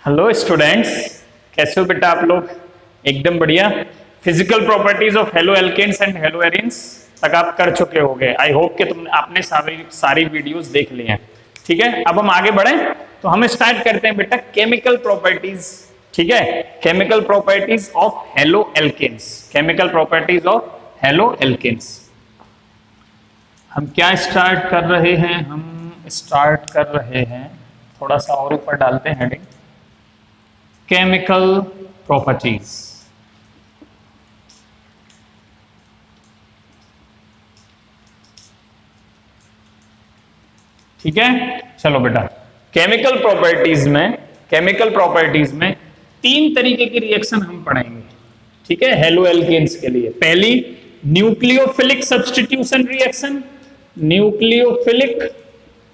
Hello students, कैसे हो बेटा आप लोग? एकदम बढ़िया। Physical properties of halo alkanes and halo arenes तक आप कर चुके होंगे। आई होप कि आपने सारी वीडियोस देख ली हैं। ठीक है, अब हम आगे बढ़े तो हम स्टार्ट करते हैं बेटा केमिकल प्रॉपर्टीज। ठीक है, chemical properties of halo alkanes. Chemical properties of halo alkanes हम क्या स्टार्ट कर रहे हैं? हम स्टार्ट कर रहे हैं, थोड़ा सा और ऊपर डालते हैं हेडिंग, केमिकल प्रॉपर्टीज। ठीक है, चलो बेटा केमिकल प्रॉपर्टीज में तीन तरीके की रिएक्शन हम पढ़ेंगे। ठीक है, हेलो एल्केन्स के लिए पहली nucleophilic substitution reaction. Nucleophilic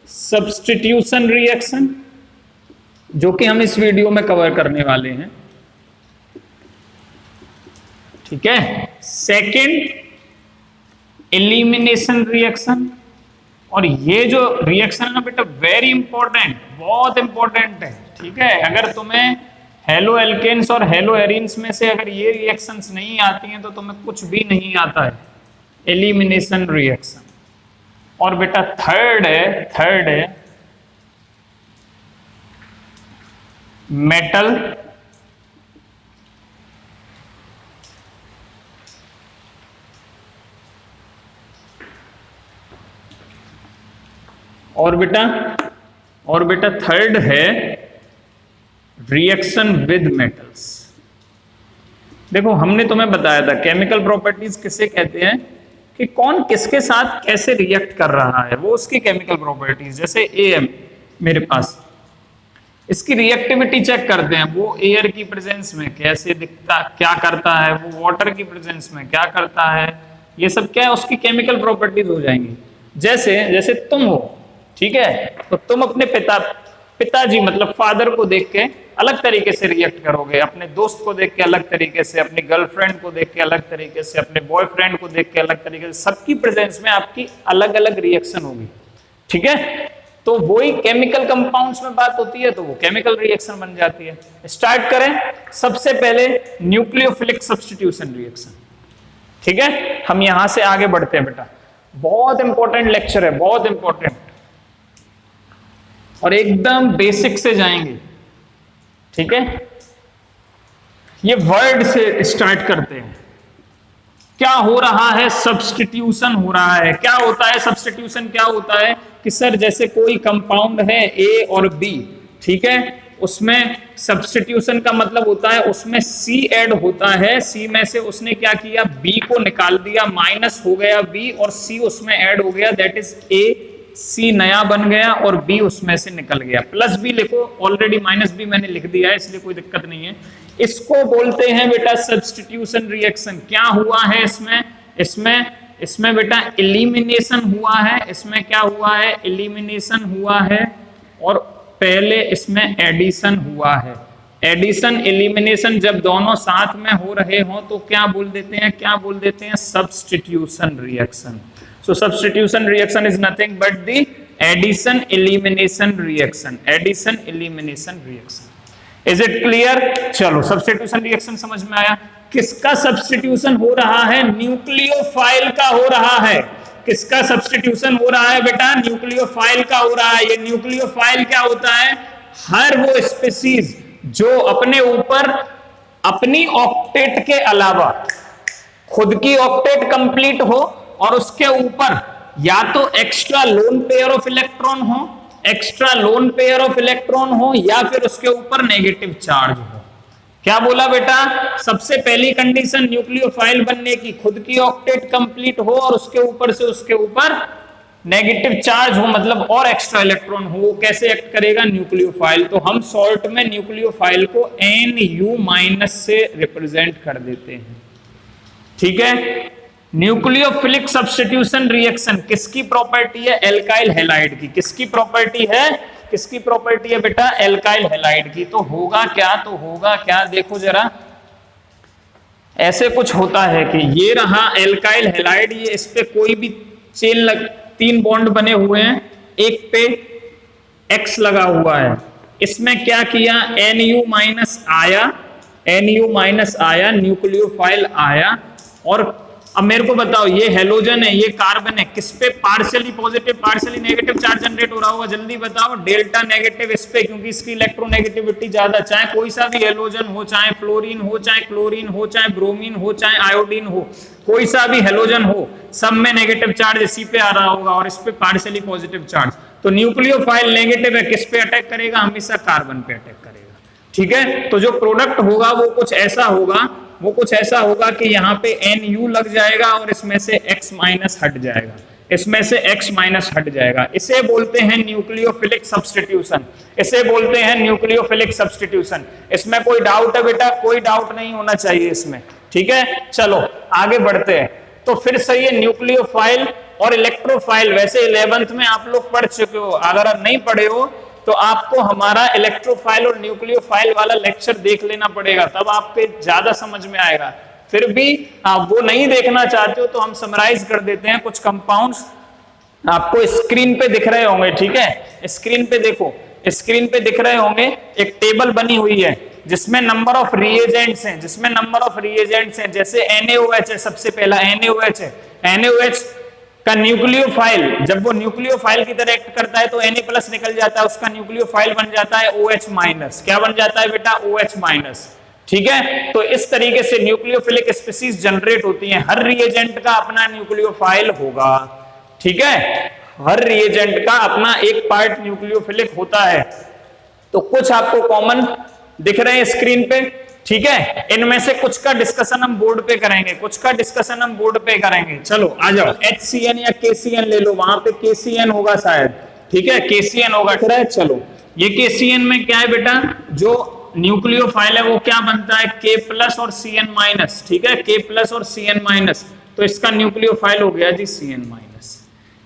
substitution reaction जो कि हम इस वीडियो में कवर करने वाले हैं। ठीक है, सेकंड एलिमिनेशन रिएक्शन। और ये जो रिएक्शन है ना बेटा, वेरी इंपॉर्टेंट, बहुत इंपॉर्टेंट है। ठीक है, अगर तुम्हें हेलो एल्केन्स और हेलो एरिन्स में से अगर ये रिएक्शंस नहीं आती हैं तो तुम्हें कुछ भी नहीं आता है, एलिमिनेशन रिएक्शन। और बेटा थर्ड है मेटल और बेटा थर्ड है रिएक्शन विद मेटल्स। देखो हमने तुम्हें बताया था केमिकल प्रॉपर्टीज किसे कहते हैं कि कौन किसके साथ कैसे रिएक्ट कर रहा है, वो उसकी केमिकल प्रॉपर्टीज। जैसे AM मेरे पास, इसकी रिएक्टिविटी चेक करते हैं, वो एयर की प्रेजेंस में कैसे दिखता, क्या करता है, वो वाटर की प्रेजेंस में क्या करता है, ये सब क्या है उसकी केमिकल प्रॉपर्टीज हो जाएंगी। जैसे तुम हो, ठीक है, तो तुम अपने पिताजी मतलब फादर को देख के अलग तरीके से रिएक्ट करोगे, अपने दोस्त को देख के अलग तरीके से, अपनी गर्लफ्रेंड को देख के अलग तरीके से, अपने बॉयफ्रेंड को देख के अलग तरीके से, सबकी प्रेजेंस में आपकी अलग अलग रिएक्शन होगी। ठीक है, तो वही केमिकल कंपाउंड्स में बात होती है तो वो केमिकल रिएक्शन बन जाती है। स्टार्ट करें सबसे पहले न्यूक्लियोफिलिक सब्स्टिट्यूशन रिएक्शन। ठीक है, हम यहां से आगे बढ़ते हैं बेटा, बहुत इंपॉर्टेंट लेक्चर है, बहुत इंपॉर्टेंट, और एकदम बेसिक से जाएंगे। ठीक है, ये वर्ड से स्टार्ट करते हैं। क्या हो रहा है? सब्स्टिट्यूशन हो रहा है। क्या होता है सब्स्टिट्यूशन? क्या होता है कि सर जैसे कोई कंपाउंड है A और B, ठीक है, उसमें सब्स्टिट्यूशन का मतलब होता है उसमें C ऐड होता है, C में से उसने क्या किया, B को निकाल दिया, माइनस हो गया B और C उसमें ऐड हो गया, दैट इज A, C नया बन गया और B उसमें से निकल गया। प्लस B लिखो, ऑलरेडी माइनस B मैंने लिख दिया है इसलिए कोई दिक्कत नहीं है। इसको बोलते हैं बेटा सब्स्टिट्यूशन रिएक्शन। क्या हुआ है इसमें बेटा एलिमिनेशन हुआ है। इसमें क्या हुआ है? एलिमिनेशन हुआ है, और पहले इसमें एडिशन हुआ है। एडिशन एलिमिनेशन जब दोनों साथ में हो रहे हो तो क्या बोल देते हैं substitution reaction. So substitution reaction is nothing but the addition elimination reaction. Addition elimination reaction. Is it clear? चलो सब्स्टिट्यूशन रिएक्शन समझ में आया। किसका सब्स्टिट्यूशन हो रहा है? न्यूक्लियोफाइल का हो रहा है। किसका सब्स्टिट्यूशन हो रहा है बेटा? न्यूक्लियोफाइल का हो रहा है। ये न्यूक्लियोफाइल क्या होता है? हर वो स्पीसीज जो अपने ऊपर अपनी ऑक्टेट के अलावा खुद की ऑक्टेट कंप्लीट हो और उसके ऊपर या तो extra lone pair of electron हो या फिर उसके ऊपर नेगेटिव चार्ज हो। क्या बोला बेटा? सबसे पहली कंडीशन न्यूक्लियोफाइल बनने की, खुद की ऑक्टेट कंप्लीट हो और उसके ऊपर नेगेटिव चार्ज हो, मतलब और एक्स्ट्रा इलेक्ट्रॉन हो। कैसे एक्ट करेगा न्यूक्लियोफाइल? तो हम शॉर्ट में न्यूक्लियोफाइल को Nu- से रिप्रेजेंट कर देते हैं। ठीक है, न्यूक्लियोफिलिक सब्स्टिट्यूशन रिएक्शन किसकी प्रॉपर्टी है? एल्काइल हैलाइड की। किसकी प्रॉपर्टी है बेटा? एल्काइल हैलाइड की। तो होगा क्या देखो जरा, ऐसे कुछ होता है कि ये रहा एल्काइल हैलाइड, ये इस पे कोई भी चेन 3 बॉन्ड बने हुए हैं, एक पे X लगा हुआ है, इसमें क्या किया, Nu माइनस आया, न्यूक्लियोफाइल आया, और अब मेरे को बताओ ये हेलोजन है, ये कार्बन है, किस पे partially positive partially negative charge generate हो रहा होगा, जल्दी बताओ। डेल्टा नेगेटिव इस पे, क्योंकि इसकी इलेक्ट्रोनेगेटिविटी ज्यादा। चाहे कोई सा भी हेलोजन हो, चाहे फ्लोरीन हो, चाहे क्लोरीन हो, चाहे ब्रोमीन हो, चाहे आयोडीन हो, कोई सा भी हेलोजन हो, सब में नेगेटिव चार्ज इसी पे आ रहा होगा और इस पे पार्शियली पॉजिटिव चार्ज। तो न्यूक्लियोफाइल नेगेटिव है, किस पे अटैक करेगा, हमेशा कार्बन पे अटैक करेगा। ठीक है, तो जो प्रोडक्ट होगा वो कुछ ऐसा होगा, कि यहाँ पे Nu लग जाएगा और इसमें से X माइनस हट जाएगा, इसमें से X माइनस हट जाएगा। इसे बोलते हैं न्यूक्लियोफिलिक सब्स्टिट्यूशन, इसे बोलते हैं न्यूक्लियोफिलिक सब्स्टिट्यूशन। इसमें कोई डाउट है बेटा? कोई डाउट नहीं होना चाहिए इसमें। ठीक है, चलो आगे बढ़ते हैं। तो फिर सही है, न्यूक्लियोफाइल और इलेक्ट्रोफाइल वैसे 11th में आप लोग पढ़ चुके हो, अगर नहीं पढ़े हो तो आपको हमारा इलेक्ट्रोफाइल और न्यूक्लियोफाइल वाला लेक्चर देख लेना पड़ेगा, तब आपके ज्यादा समझ में आएगा। फिर भी आप वो नहीं देखना चाहते हो तो हम समराइज कर देते हैं। कुछ कंपाउंड्स आपको स्क्रीन पे दिख रहे होंगे, ठीक है, स्क्रीन पे देखो, स्क्रीन पे दिख रहे होंगे, एक टेबल बनी हुई है जिसमें नंबर ऑफ रिएजेंट्स हैं, जैसे NaOH है, सबसे पहला NaOH है। NaOH का न्यूक्लियोफाइल, जब वो न्यूक्लियोफाइल की तरह एक्ट करता है तो Na प्लस निकल जाता है, उसका न्यूक्लियोफाइल बन जाता है OH माइनस। क्या बन जाता है बेटा? OH minus. ठीक है, तो इस तरीके से न्यूक्लियोफिलिक स्पीसीज जनरेट होती हैं। हर रिएजेंट का अपना न्यूक्लियोफाइल होगा। ठीक है, हर रिएजेंट का अपना एक पार्ट न्यूक्लियोफिलिक होता है। तो कुछ आपको कॉमन दिख रहे हैं स्क्रीन पे। ठीक है, इनमें से कुछ का डिस्कशन हम बोर्ड पे करेंगे, चलो आ जाओ। HCN या KCN ले लो, वहां पे KCN होगा शायद। ठीक है, KCN होगा। चलो, ये KCN में क्या है बेटा, जो न्यूक्लियोफाइल है वो क्या बनता है, K प्लस और CN माइनस। ठीक है, K प्लस और CN माइनस, तो इसका न्यूक्लियोफाइल हो गया जी CN माइनस।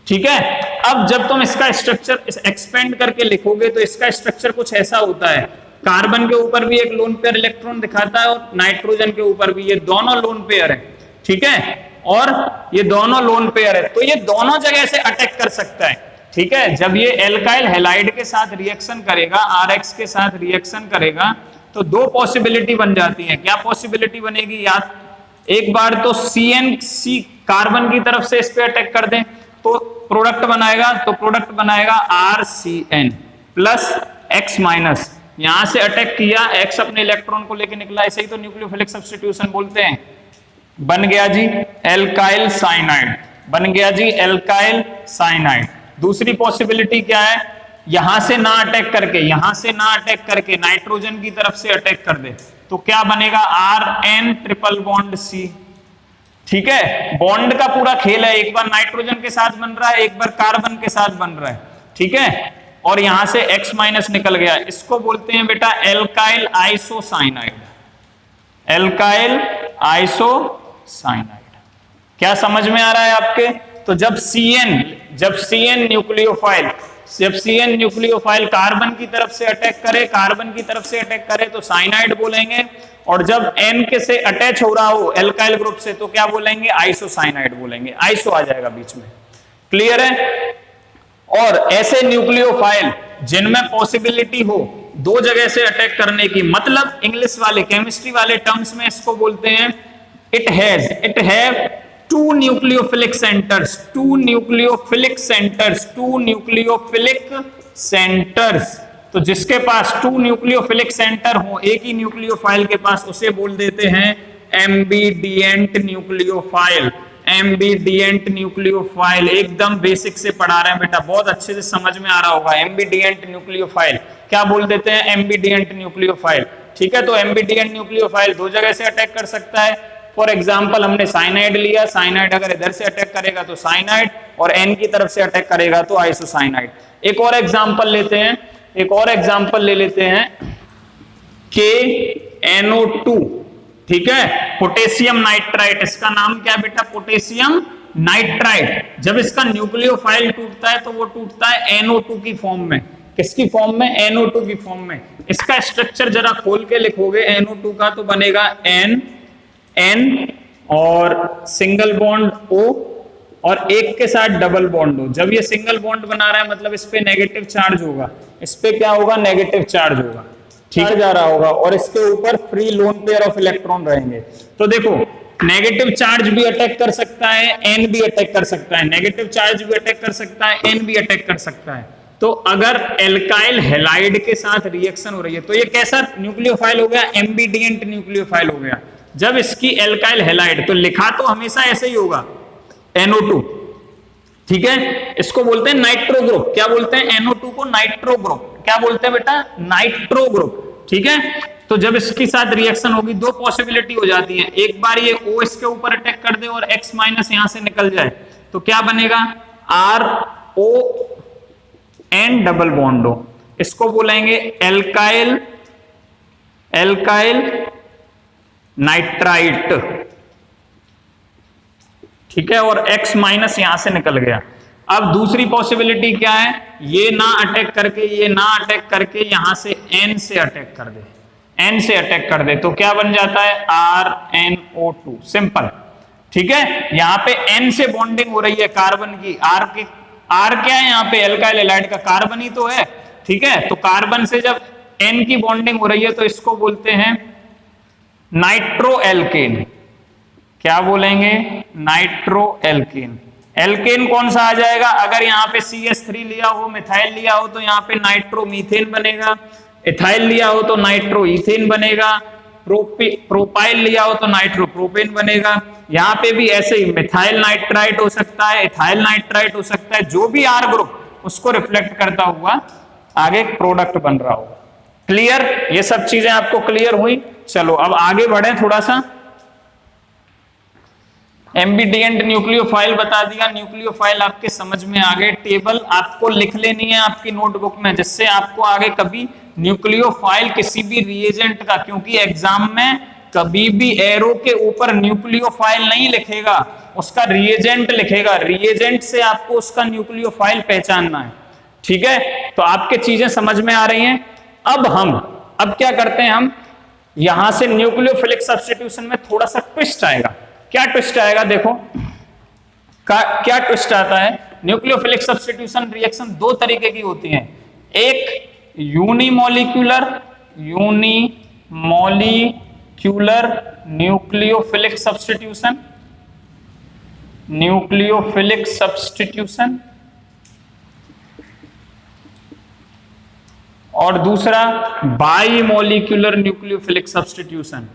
ठीक है, अब जब तुम इसका स्ट्रक्चर एक्सपेंड करके लिखोगे तो इसका स्ट्रक्चर कुछ ऐसा होता है, कार्बन के ऊपर भी एक लोन पेयर इलेक्ट्रॉन दिखाता है और नाइट्रोजन के ऊपर भी, ये दोनों लोन पेयर है। ठीक है, और ये दोनों लोन पेयर है, तो ये दोनों जगह से अटैक कर सकता है। ठीक है, जब ये एल्काइल हैलाइड के साथ रिएक्शन करेगा, RX के साथ रिएक्शन करेगा, तो दो पॉसिबिलिटी बन जाती है। क्या पॉसिबिलिटी बनेगी? या एक बार तो CNC कार्बन की तरफ से इस पे अटैक कर दें तो प्रोडक्ट बनाएगा RCN प्लस X माइनस। यहां से अटैक किया, X अपने इलेक्ट्रॉन को लेके निकला, इसे ही तो न्यूक्लियोफिलिक सब्स्टिट्यूशन बोलते हैं। बन गया जी एल्काइल साइनाइड। दूसरी पॉसिबिलिटी क्या है, यहां से ना अटैक करके नाइट्रोजन की तरफ से अटैक कर दे, तो क्या बनेगा, RN ट्रिपल बॉन्ड C। ठीक है, बॉन्ड का पूरा खेल है, एक बार नाइट्रोजन के साथ बन रहा है, एक बार कार्बन के साथ बन रहा है। ठीक है, और यहां से X माइनस निकल गया, इसको बोलते हैं बेटा एल्काइल आइसोसाइनाइड। क्या समझ में आ रहा है आपके? तो जब CN न्यूक्लियोफाइल कार्बन की तरफ से अटैक करे तो साइनाइड बोलेंगे, और जब N के से अटैच हो रहा हो एल्काइल ग्रुप से तो क्या बोलेंगे, आइसोसाइनाइड बोलेंगे। आइसो आ जाएगा बीच में। क्लियर है? और ऐसे न्यूक्लियोफाइल जिनमें पॉसिबिलिटी हो दो जगह से अटैक करने की, मतलब इंग्लिश वाले केमिस्ट्री वाले टर्म्स में इसको बोलते हैं it have two nucleophilic centres. तो जिसके पास टू न्यूक्लियोफिलिक सेंटर हो, एक ही न्यूक्लियोफाइल के पास, उसे बोल देते हैं एम्बिडिएंट न्यूक्लियोफाइल। एकदम बेसिक से पढ़ा रहे हैं बेटा, बहुत अच्छे से समझ में आ रहा होगा। एम्बिडिएंट न्यूक्लियोफाइल क्या बोल देते हैं, एम्बिडिएंट न्यूक्लियोफाइल। ठीक है, तो एम्बिडिएंट न्यूक्लियोफाइल दो जगह से अटैक कर सकता है। फॉर एग्जाम्पल हमने साइनाइड लिया, साइनाइड अगर इधर से अटैक करेगा तो साइनाइड, और N की तरफ से अटैक करेगा तो आइसोसाइनाइड। एक और एग्जाम्पल ले लेते हैं KNO2। ठीक है, पोटेशियम नाइट्राइट, इसका नाम क्या बेटा, पोटेशियम नाइट्राइट। जब इसका न्यूक्लियोफाइल टूटता है तो वो टूटता है NO2 की फॉर्म में। किसकी फॉर्म में? NO2 की फॉर्म में। इसका स्ट्रक्चर जरा खोल के लिखोगे NO2 का, तो बनेगा N और सिंगल बॉन्ड O और एक के साथ डबल बॉन्ड हो। जब ये सिंगल बॉन्ड बना रहा है मतलब इस पे नेगेटिव चार्ज होगा, इस पे क्या होगा, नेगेटिव चार्ज होगा, ठीक है, जा रहा होगा, और इसके ऊपर free lone pair of electron रहेंगे। तो देखो नेगेटिव चार्ज भी अटैक कर सकता है, एन भी अटैक कर सकता है, नेगेटिव चार्ज भी अटैक कर सकता है, एन भी अटैक कर सकता है। तो अगर एल्काइल हैलाइड के साथ रिएक्शन हो रही है तो ये कैसा न्यूक्लियोफाइल हो गया, एम्बिडिएंट न्यूक्लियोफाइल हो गया। जब इसकी एल्काइल हैलाइड, तो लिखा तो हमेशा ऐसे ही होगा NO2, ठीक है, इसको बोलते हैं नाइट्रो ग्रुप। क्या बोलते हैं, NO2 को नाइट्रो ग्रुप। क्या बोलते हैं बेटा, नाइट्रो ग्रुप, ठीक है। तो जब इसके साथ रिएक्शन होगी, दो पॉसिबिलिटी हो जाती है, एक बार ये O इसके ऊपर अटैक कर दे और X माइनस यहां से निकल जाए, तो क्या बनेगा, RON डबल बॉन्ड हो, इसको बोलेंगे एल्काइल नाइट्राइट, ठीक है, और X माइनस यहां से निकल गया। अब दूसरी पॉसिबिलिटी क्या है, ये ना अटैक करके यहां से N से अटैक कर दे, N से अटैक कर दे, तो क्या बन जाता है, RnO2, सिंपल, ठीक है। यहां पे N से बॉन्डिंग हो रही है कार्बन की, R क्या है यहाँ पे, एल्काइल हैलाइड का कार्बन ही तो है, ठीक है। तो कार्बन से जब N की बॉन्डिंग हो रही है तो इसको बोलते हैं नाइट्रो एल्केन। क्या बोलेंगे, नाइट्रो एल्केन। एल्केन कौन सा आ जाएगा, अगर यहाँ पे CH3 लिया हो, मिथाइल लिया हो, तो यहाँ पे नाइट्रो मीथेन बनेगा, इथाइल लिया हो तो नाइट्रो इथेन बनेगा, प्रोपाइल लिया हो तो नाइट्रो प्रोपेन बनेगा। यहाँ पे भी ऐसे ही मिथाइल नाइट्राइट हो सकता है, इथाइल नाइट्राइट हो सकता है, जो भी R ग्रुप उसको रिफ्लेक्ट करता हुआ आगे प्रोडक्ट बन रहा होगा। क्लियर, ये सब चीजें आपको क्लियर हुई। चलो अब आगे बढ़े थोड़ा सा। एम्बिडिएंट न्यूक्लियोफाइल बता दिया, न्यूक्लियोफाइल आपके समझ में आ गए। टेबल आपको लिख लेनी है आपकी नोटबुक में, जिससे आपको आगे कभी न्यूक्लियोफाइल किसी भी रिएजेंट का, क्योंकि एग्जाम में कभी भी एरो के ऊपर न्यूक्लियोफाइल नहीं लिखेगा, उसका रिएजेंट लिखेगा, रिएजेंट से आपको उसका न्यूक्लियोफाइल पहचानना है, ठीक है। तो आपके चीजें समझ में आ रही हैं। अब क्या करते हैं, हम यहां से न्यूक्लियोफिलिक सब्स्टिट्यूशन में थोड़ा सा ट्विस्ट आएगा। क्या ट्विस्ट आएगा, देखो क्या ट्विस्ट आता है। न्यूक्लियोफिलिक सब्स्टिट्यूशन रिएक्शन दो तरीके की होती है, एक यूनिमोलिक्यूलर न्यूक्लियोफिलिक सब्स्टिट्यूशन, और दूसरा बाइमोलिक्यूलर न्यूक्लियोफिलिक सब्स्टिट्यूशन।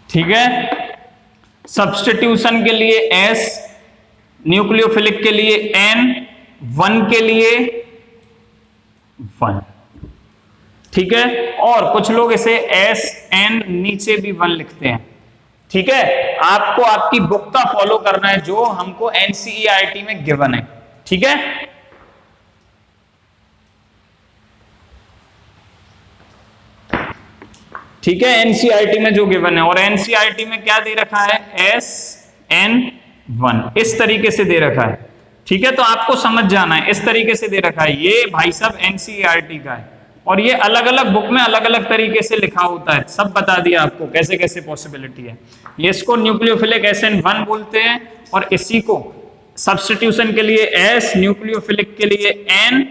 ठीक है, सब्स्टिट्यूशन के लिए S, न्यूक्लियोफिलिक के लिए N, 1 के लिए 1, ठीक है। और कुछ लोग इसे SN नीचे भी 1 लिखते हैं, ठीक है। आपको आपकी बुक का फॉलो करना है जो हमको NCERT में गिवन है, ठीक है। ठीक है, एनसीईआरटी में जो गिवन है, और एनसीईआरटी में क्या दे रखा है, SN1 इस तरीके से दे रखा है, ठीक है। तो आपको समझ जाना है, इस तरीके से दे रखा है, ये भाई साहब एनसीईआरटी का है, और ये अलग अलग बुक में अलग अलग तरीके से लिखा होता है, सब बता दिया आपको कैसे कैसे पॉसिबिलिटी है। ये इसको न्यूक्लियोफिलिक SN1 बोलते हैं, और इसी को सब्स्टिट्यूशन के लिए S, न्यूक्लियोफिलिक के लिए N,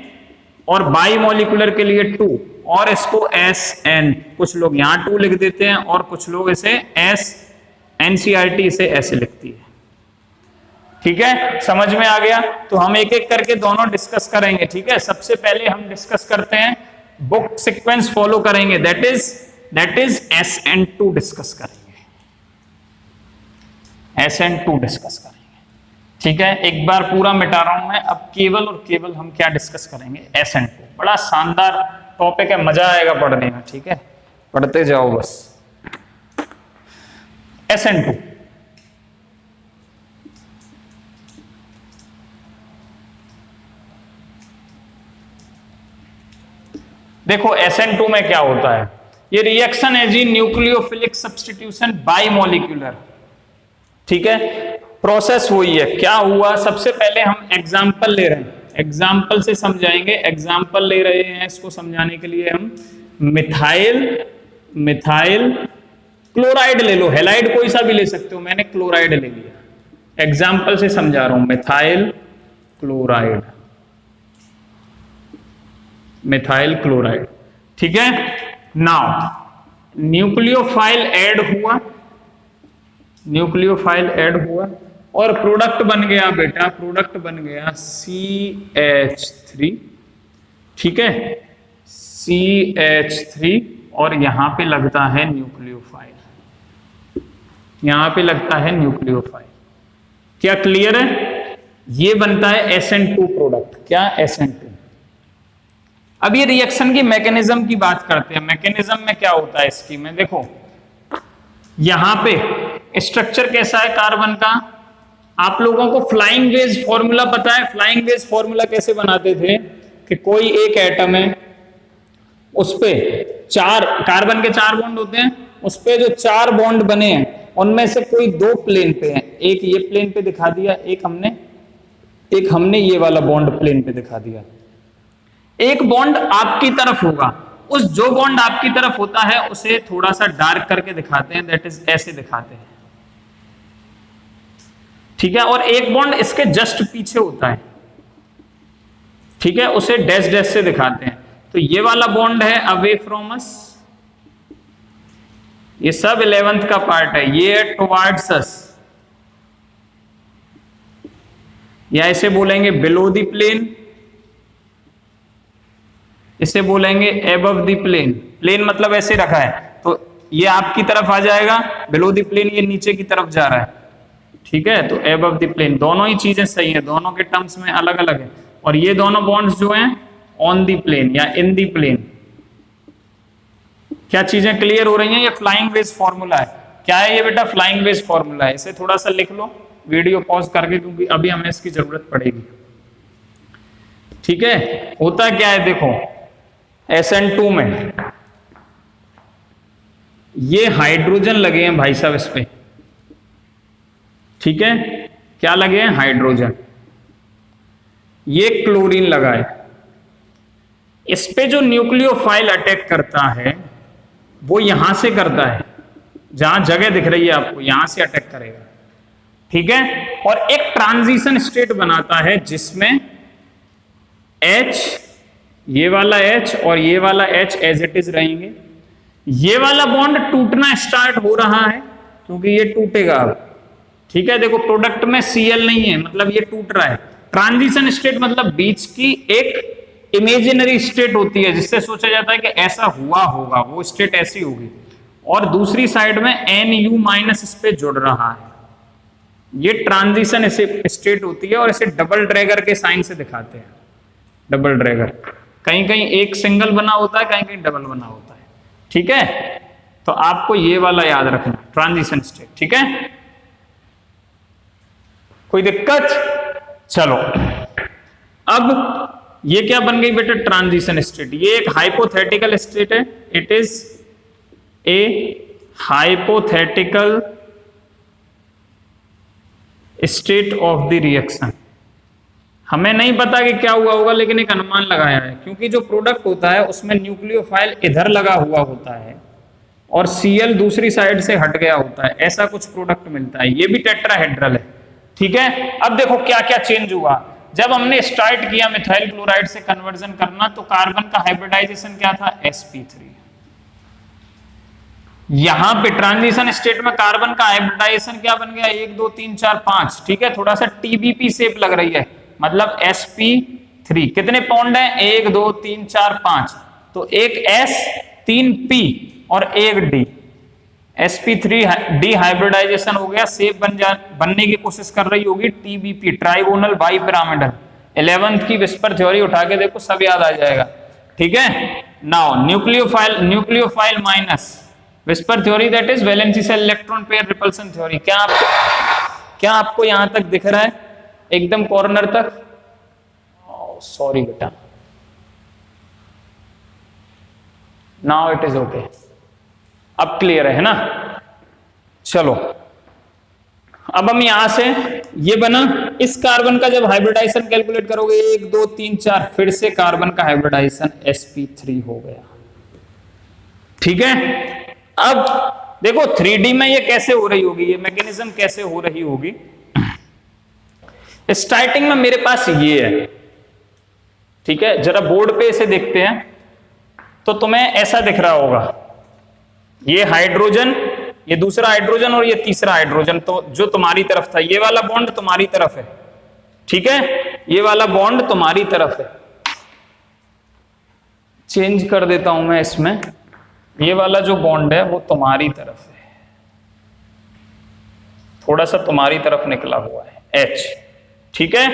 और बाइमोलिकुलर के लिए 2, और इसको SN, कुछ लोग यहां 2 लिख देते हैं और कुछ लोग इसे S, एनसीईआरटी इसे ऐसे लिखती है, ठीक है। समझ में आ गया। तो हम एक एक करके दोनों डिस्कस करेंगे, ठीक है। सबसे पहले हम डिस्कस करते हैं, बुक सीक्वेंस फॉलो करेंगे, दैट इज SN2 डिस्कस करेंगे, SN2 डिस्कस करेंगे, ठीक है। एक बार पूरा मिटा रहा हूं मैं, अब केवल और केवल हम क्या डिस्कस करेंगे, SN2। बड़ा शानदार टॉपिक है, मजा आएगा पढ़ने में, ठीक है, पढ़ते जाओ बस। SN2, देखो SN2 में क्या होता है, ये रिएक्शन है जी न्यूक्लियोफिलिक सब्स्टिट्यूशन बाइमोलिक्यूलर, ठीक है। प्रोसेस हुई है, क्या हुआ, सबसे पहले हम एग्जाम्पल ले रहे हैं, एग्जाम्पल से समझाएंगे। एग्जाम्पल ले रहे हैं, इसको समझाने के लिए हम मिथाइल मिथाइल क्लोराइड ले लो, हेलाइड कोई सा भी ले सकते हो, मैंने क्लोराइड ले लिया, एग्जाम्पल से समझा रहा हूं, मिथाइल क्लोराइड, मिथाइल क्लोराइड, ठीक है। नाउ न्यूक्लियोफाइल ऐड हुआ, न्यूक्लियोफाइल ऐड हुआ और प्रोडक्ट बन गया बेटा, प्रोडक्ट बन गया CH3, ठीक है, CH3, और यहां पे लगता है न्यूक्लियोफाइल, यहां पे लगता है न्यूक्लियोफाइल। क्या क्लियर है? ये बनता है SN2 प्रोडक्ट, क्या SN2। अब ये रिएक्शन की मैकेनिज्म की बात करते हैं, मैकेनिज्म में क्या होता है इसकी में, देखो यहां पे स्ट्रक्चर कैसा है कार्बन का, आप लोगों को फ्लाइंग वेज फॉर्मूला पता है, फ्लाइंग वेज फॉर्मूला कैसे बनाते थे कि कोई एक एटम है, उस पे चार कार्बन के 4 बॉन्ड होते हैं, उस पे जो 4 बॉन्ड बने हैं उनमें से कोई 2 प्लेन पे हैं, एक ये प्लेन पे दिखा दिया, एक हमने ये वाला बॉन्ड प्लेन पे दिखा दिया, एक बॉन्ड आपकी तरफ होगा, उस जो बॉन्ड आपकी तरफ होता है उसे थोड़ा सा डार्क करके दिखाते हैं, दैट इज ऐसे दिखाते हैं, ठीक है, और एक बॉन्ड इसके जस्ट पीछे होता है, ठीक है, उसे डैश डैश से दिखाते हैं। तो ये वाला बॉन्ड है अवे फ्रॉम अस, ये सब 11th का पार्ट है, ये है टुवर्ड्स अस, या इसे बोलेंगे बिलो द प्लेन, इसे बोलेंगे एबव द प्लेन, प्लेन मतलब ऐसे रखा है तो ये आपकी तरफ आ जाएगा, बिलो द प्लेन ये नीचे की तरफ जा रहा है, ठीक है, तो एबव द प्लेन, दोनों ही चीजें सही है, दोनों के टर्म्स में अलग अलग है, और ये दोनों बॉन्ड्स जो हैं ऑन द प्लेन या इन द प्लेन। क्या चीजें क्लियर हो रही हैं? ये फ्लाइंग वेज फॉर्मूला है, क्या है ये बेटा? फ्लाइंग वेज फॉर्मूला है, इसे थोड़ा सा लिख लो वीडियो पॉज करके, क्योंकि अभी हमें इसकी जरूरत पड़ेगी, ठीक है। होता क्या है देखो, SN2 में ये हाइड्रोजन लगे हैं भाई साहब इस पे, ठीक है, क्या लगे हैं? हाइड्रोजन, ये क्लोरीन लगा है, इस पे जो न्यूक्लियोफाइल अटैक करता है वो यहां से करता है, जहां जगह दिख रही है आपको, यहां से अटैक करेगा, ठीक है, और एक ट्रांजिशन स्टेट बनाता है जिसमें H, ये वाला H और ये वाला H एज इट इज रहेंगे, ये वाला बॉन्ड टूटना स्टार्ट हो रहा है क्योंकि ये टूटेगा अब, ठीक है, देखो प्रोडक्ट में Cl नहीं है, मतलब ये टूट रहा है। ट्रांजिशन स्टेट मतलब बीच की एक इमेजिनरी स्टेट होती है जिससे सोचा जाता है कि ऐसा हुआ होगा, वो स्टेट ऐसी होगी, और दूसरी साइड में Nu माइनस इस पे जुड़ रहा है, ये ट्रांजिशन स्टेट होती है, और इसे डबल ड्रैगर के साइन से दिखाते हैं, डबल ड्रैगर, कहीं कहीं एक सिंगल बना होता है, कहीं कहीं डबल बना होता है, ठीक है, तो आपको ये वाला याद रखना, ट्रांजिशन स्टेट, ठीक है, कोई दिक्कत? चलो अब ये क्या बन गई बेटा? ट्रांजिशन स्टेट, ये एक हाइपोथेटिकल स्टेट है, it is A hypothetical state of the reaction. हमें नहीं पता कि क्या हुआ होगा, लेकिन एक अनुमान लगाया है, क्योंकि जो प्रोडक्ट होता है उसमें न्यूक्लियोफाइल इधर लगा हुआ होता है और Cl दूसरी साइड से हट गया होता है, ऐसा कुछ प्रोडक्ट मिलता है, ये भी टेट्राहेड्रल है, ठीक है। अब देखो क्या क्या चेंज हुआ, जब हमने स्टार्ट किया मिथाइल क्लोराइड से कन्वर्जन करना, तो कार्बन का हाइब्रिडाइजेशन क्या था? sp3। यहां पे ट्रांजिशन स्टेट में कार्बन का हाइब्रिडाइजेशन क्या बन गया? 1 2 3 4 5, ठीक है, थोड़ा सा TBP शेप लग रही है, मतलब sp3। कितने बॉन्ड हैं? 1 2 3 4 5, तो एक S 3 P और एक D, sp3 हाइब्रिडाइजेशन हो गया, शेप बनने की कोशिश कर रही होगी TBP, trigonal bi pyramidal. 11th की विस्पर थ्योरी उठा के देखो, सब याद आ जाएगा, ठीक है। Now nucleophile minus whisper theory, that is valency cell electron pair repulsion theory. क्या आपको यहां तक दिख रहा है? एकदम कॉर्नर तक? सॉरी बेटा, नाउ इट इज ओके, अब क्लियर है ना? चलो अब हम यहां से ये बना, इस कार्बन का जब हाइब्रिडाइजेशन कैलकुलेट करोगे 1 2 3 4, फिर से कार्बन का हाइब्रिडाइजेशन sp3 हो गया, ठीक है। अब देखो 3D में ये कैसे हो रही होगी, ये मैकेनिज्म कैसे हो रही होगी। स्टार्टिंग में मेरे पास ये है, ठीक है, जरा बोर्ड पे इसे देखते हैं तो तुम्हें ऐसा दिख रहा होगा, ये हाइड्रोजन, ये दूसरा हाइड्रोजन और ये तीसरा हाइड्रोजन, तो जो तुम्हारी तरफ था ये वाला बॉन्ड तुम्हारी तरफ है, ठीक है, ये वाला बॉन्ड तुम्हारी तरफ है। चेंज कर देता हूं मैं इसमें, ये वाला जो बॉन्ड है वो तुम्हारी तरफ है, थोड़ा सा तुम्हारी तरफ निकला हुआ है H, ठीक है,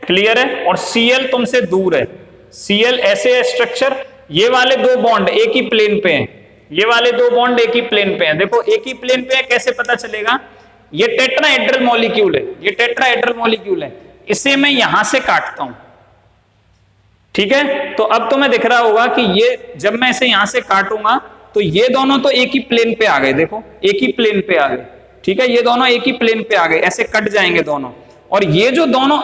क्लियर है। और Cl तुमसे दूर है, Cl ऐसे है स्ट्रक्चर, ये वाले दो बॉन्ड एक ही प्लेन पे हैं, ये वाले दो बॉन्ड एक ही प्लेन पे हैं। देखो एक ही प्लेन पे है, कैसे पता चलेगा, ये टेट्राहेड्रल मॉलिक्यूल है, ये टेट्राहेड्रल मॉलिक्यूल है, इसे मैं यहां से काटता हूं, ठीक है। तो अब तुम्हें दिख रहा होगा कि ये जब मैं इसे यहां से काटूंगा तो ये दोनों तो एक ही प्लेन पे आ गए, देखो एक ही प्लेन पे आ गए, ठीक है, ये दोनों एक ही प्लेन पे आ गए, ऐसे कट जाएंगे दोनों। और ये जो दोनों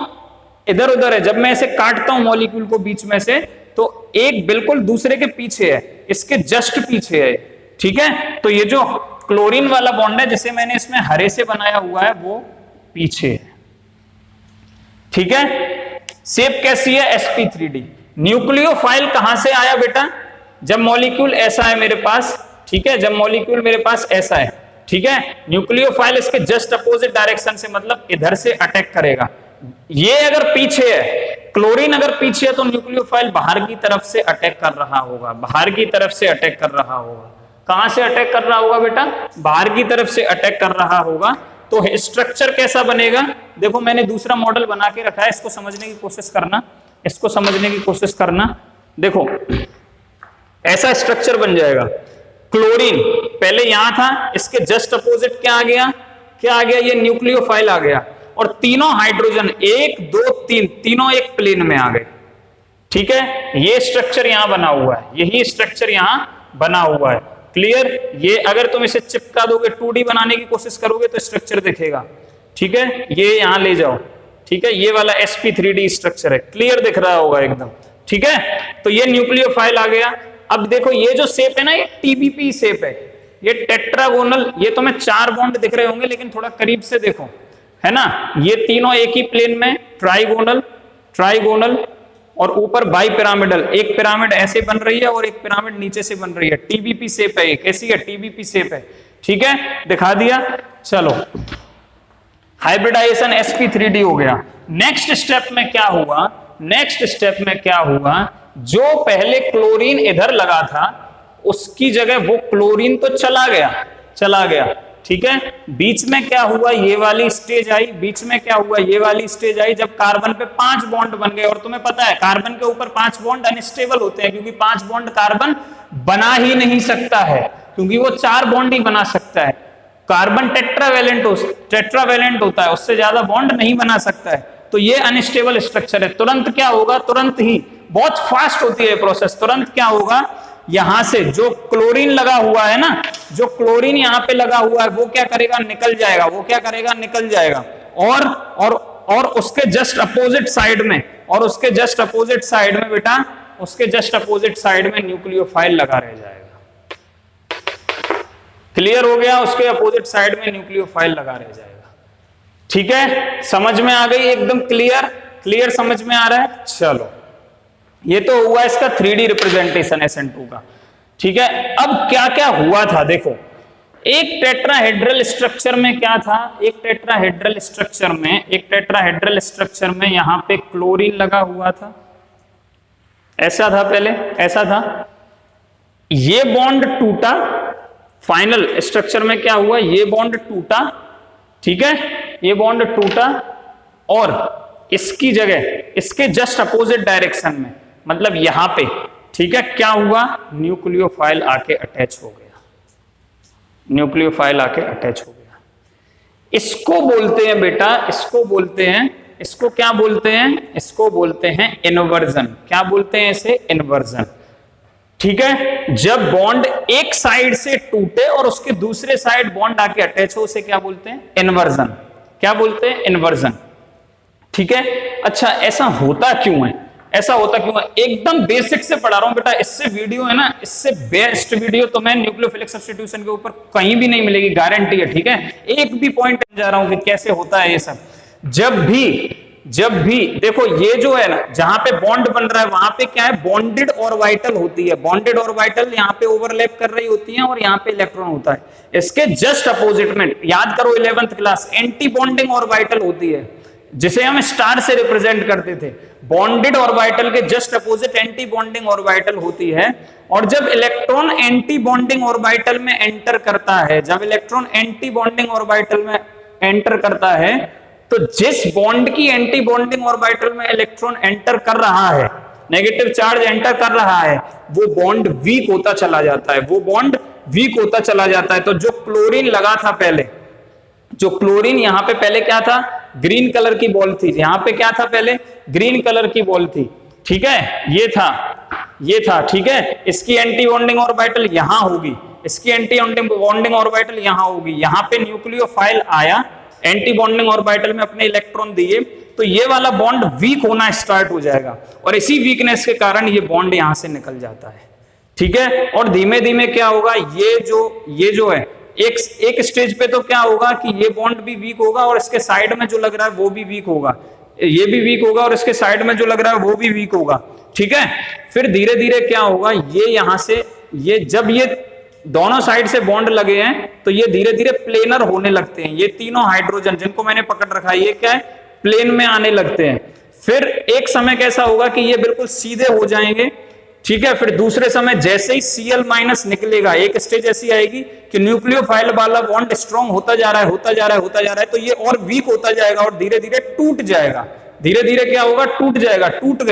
इधर उधर है, जब मैं इसे काटता हूं मॉलिक्यूल को बीच में से, तो एक बिल्कुल दूसरे के पीछे है, इसके जस्ट पीछे है, ठीक है। तो ये जो क्लोरीन वाला बॉन्ड है जिसे मैंने इसमें हरे से बनाया हुआ है वो पीछे है, ठीक है। शेप कैसी है, sp3d। न्यूक्लियोफाइल कहां से आया बेटा, जब मॉलिक्यूल ऐसा है मेरे पास, ठीक है, जब मॉलिक्यूल मेरे पास ऐसा है, ठीक है, न्यूक्लियोफाइल इसके जस्ट अपोजिट डायरेक्शन से, मतलब इधर से अटैक करेगा। ये अगर पीछे है, क्लोरीन अगर पीछे है, तो न्यूक्लियोफाइल बाहर की तरफ से अटैक कर रहा होगा, बाहर की तरफ से अटैक कर रहा होगा। कहां से अटैक कर रहा होगा बेटा, बाहर की तरफ से अटैक कर रहा होगा। तो स्ट्रक्चर कैसा बनेगा, देखो मैंने दूसरा मॉडल बना के रखा है, इसको समझने की कोशिश करना, इसको समझने की कोशिश करना। देखो ऐसा स्ट्रक्चर बन जाएगा, क्लोरीन पहले यहां था, इसके जस्ट अपोजिट क्या आ गया, क्या आ गया, ये न्यूक्लियोफाइल आ गया, और तीनों हाइड्रोजन 1 2 3 तीनों एक प्लेन में आ गए, ठीक है। ये स्ट्रक्चर यहां बना हुआ है, यही स्ट्रक्चर यहां बना हुआ है, क्लियर। ये अगर तुम इसे चिपका दोगे, 2D बनाने की कोशिश करोगे तो स्ट्रक्चर दिखेगा, ठीक है। ये यहां ले जाओ, ठीक है, ये वाला sp3d स्ट्रक्चर है, क्लियर दिख रहा होगा एकदम, ठीक है। तो ये न्यूक्लियोफाइल आ गया। अब देखो ये जो शेप है ना, ये TBP शेप है, ये टेट्रागोनल, ये तुम्हें 4 बॉन्ड दिख रहे होंगे लेकिन थोड़ा करीब से देखो, है ना, ये तीनों एक ही प्लेन में, ट्राइगोनल, ट्राइगोनल, और ऊपर बाई पिरामिडल, एक पिरामिड ऐसे बन रही है और एक पिरामिड नीचे से बन रही है, TBP शेप है, कैसी है, TBP शेप है, ठीक है, दिखा दिया। चलो हाइब्रिडाइजेशन sp3d हो गया। नेक्स्ट स्टेप में क्या हुआ, नेक्स्ट स्टेप में क्या हुआ, जो पहले क्लोरीन इधर लगा था उसकी जगह वो क्लोरीन तो चला गया, चला गया, ठीक है। बीच में क्या हुआ, ये वाली स्टेज आई, बीच में क्या हुआ, ये वाली स्टेज आई, जब कार्बन पे 5 बॉन्ड बन गए। और तुम्हें पता है कार्बन के ऊपर 5 बॉन्ड अनस्टेबल होते हैं, क्योंकि 5 बॉन्ड कार्बन बना ही नहीं सकता है, क्योंकि वो 4 बॉन्ड ही बना सकता है। कार्बन टेट्रावेलेंट होता है, उससे ज्यादा बॉन्ड नहीं बना सकता है, तो ये अनस्टेबल स्ट्रक्चर है। तुरंत क्या होगा, तुरंत ही, बहुत फास्ट होती है प्रोसेस, तुरंत क्या होगा, यहां से जो क्लोरीन लगा हुआ है ना, जो क्लोरीन यहां पे लगा हुआ है वो क्या करेगा, निकल जाएगा, वो क्या करेगा, निकल जाएगा। और उसके जस्ट अपोजिट साइड में, और उसके जस्ट अपोजिट साइड में बेटा, उसके जस्ट अपोजिट साइड में न्यूक्लियोफाइल लगा रह जाएगा, क्लियर हो गया, उसके अपोजिट साइड में न्यूक्लियोफाइल लगा रह जाएगा, ठीक है। समझ में आ गई, एकदम क्लियर, क्लियर समझ में आ रहा है। चलो ये तो हुआ इसका 3D रिप्रेजेंटेशन SN2 का, ठीक है। अब क्या क्या हुआ था देखो, एक टेट्राहेड्रल स्ट्रक्चर में क्या था, एक टेट्राहेड्रल स्ट्रक्चर में, एक टेट्राहेड्रल स्ट्रक्चर में यहां पे क्लोरीन लगा हुआ था, ऐसा था पहले, ऐसा था, ये बॉन्ड टूटा, फाइनल स्ट्रक्चर में क्या हुआ, ये बॉन्ड टूटा, ठीक है, ये बॉन्ड टूटा, और इसकी जगह इसके जस्ट अपोजिट डायरेक्शन में, मतलब यहां पे, ठीक है, क्या हुआ, न्यूक्लियोफाइल आके अटैच हो गया, न्यूक्लियोफाइल आके अटैच हो गया। इसको बोलते हैं बेटा, इसको बोलते हैं, इसको क्या बोलते हैं, इसको बोलते हैं इन्वर्जन। क्या बोलते हैं इसे, इन्वर्जन, ठीक है। जब बॉन्ड एक साइड से टूटे और उसके दूसरे साइड बॉन्ड आके अटैच हो, उसे क्या बोलते हैं, इन्वर्जन। क्या बोलते हैं, इन्वर्जन, ठीक है। अच्छा ऐसा होता क्यों है, ऐसा होता क्यों है? एकदम बेसिक से पढ़ा रहा हूं बेटा, इससे वीडियो है ना, इससे बेस्ट वीडियो तो मैं न्यूक्लियोफिलिक सब्स्टिट्यूशन के ऊपर कहीं भी नहीं मिलेगी, गारंटी है, ठीक है। एक भी पॉइंट जा रहा हूं कि कैसे होता है ये सब। जब भी देखो ये जो है ना, जहां पे बॉन्ड बन रहा है वहां पे क्या है, बॉन्डेड ऑर्बिटल होती है, बॉन्डेड ऑर्बिटल यहाँ पे ओवरलैप कर रही होती है और यहाँ पे इलेक्ट्रॉन होता है। इसके जस्ट अपोजिट में, याद करो 11th class, anti bonding orbital होती है, जिसे हम स्टार से रिप्रेजेंट करते थे। बॉन्डेड ऑर्बिटल के just opposite anti bonding orbital होती है। और जब इलेक्ट्रॉन एंटी बॉन्डिंग ऑर्बिटल में एंटर करता है, जब इलेक्ट्रॉन एंटी बॉन्डिंग ऑर्बिटल में एंटर करता है, तो जिस बॉन्ड की एंटी बॉन्डिंग ऑर्बिटल में इलेक्ट्रॉन एंटर कर रहा है, नेगेटिव चार्ज एंटर कर रहा है, वो बॉन्ड वीक होता चला जाता है, वो बॉन्ड वीक होता चला जाता है। तो जो क्लोरीन लगा था पहले, जो क्लोरीन यहां पे पहले क्या था, ग्रीन कलर की बॉल थी, यहां पे क्या था पहले, ग्रीन कलर की बॉल थी, ठीक है, ये था, ठीक है। इसकी एंटी बॉन्डिंग ऑर्बिटल यहां होगी, इसकी एंटी बॉन्डिंग ऑर्बिटल यहां होगी, यहां पे न्यूक्लियोफाइल आया, एंटी बॉन्डिंग ऑर्बिटल में अपने इलेक्ट्रॉन दिए, तो ये वाला बॉन्ड वीक होना स्टार्ट हो जाएगा और इसी वीकनेस के कारण ये बॉन्ड यहां से निकल जाता है, ठीक है। और धीमे धीमे क्या होगा, ये जो है एक स्टेज पे तो क्या होगा कि ये बॉन्ड भी वीक होगा और इसके साइड में जो लग रहा है वो भी वीक होगा, ये भी वीक होगा और इसके साइड में जो लग रहा है वो भी वीक होगा, ठीक है। फिर धीरे धीरे क्या होगा, ये यहां से जब ये दोनों साइड से बॉन्ड लगे हैं तो ये धीरे धीरे प्लेनर होने लगते हैं। ये तीनों हाइड्रोजन जिनको मैंने पकड़ रखा है, ये क्या है, प्लेन में आने लगते हैं। फिर एक समय कैसा होगा कि ये बिल्कुल सीधे हो जाएंगे, ठीक है। फिर दूसरे समय जैसे ही Cl- निकलेगा, एक स्टेज ऐसी आएगी कि न्यूक्लियोफाइल वाला बॉन्ड स्ट्रॉन्ग होता जा रहा है, तो ये और वीक होता जाएगा और धीरे धीरे टूट जाएगा। धीरे धीरे क्या होगा, टूट जाएगा, टूट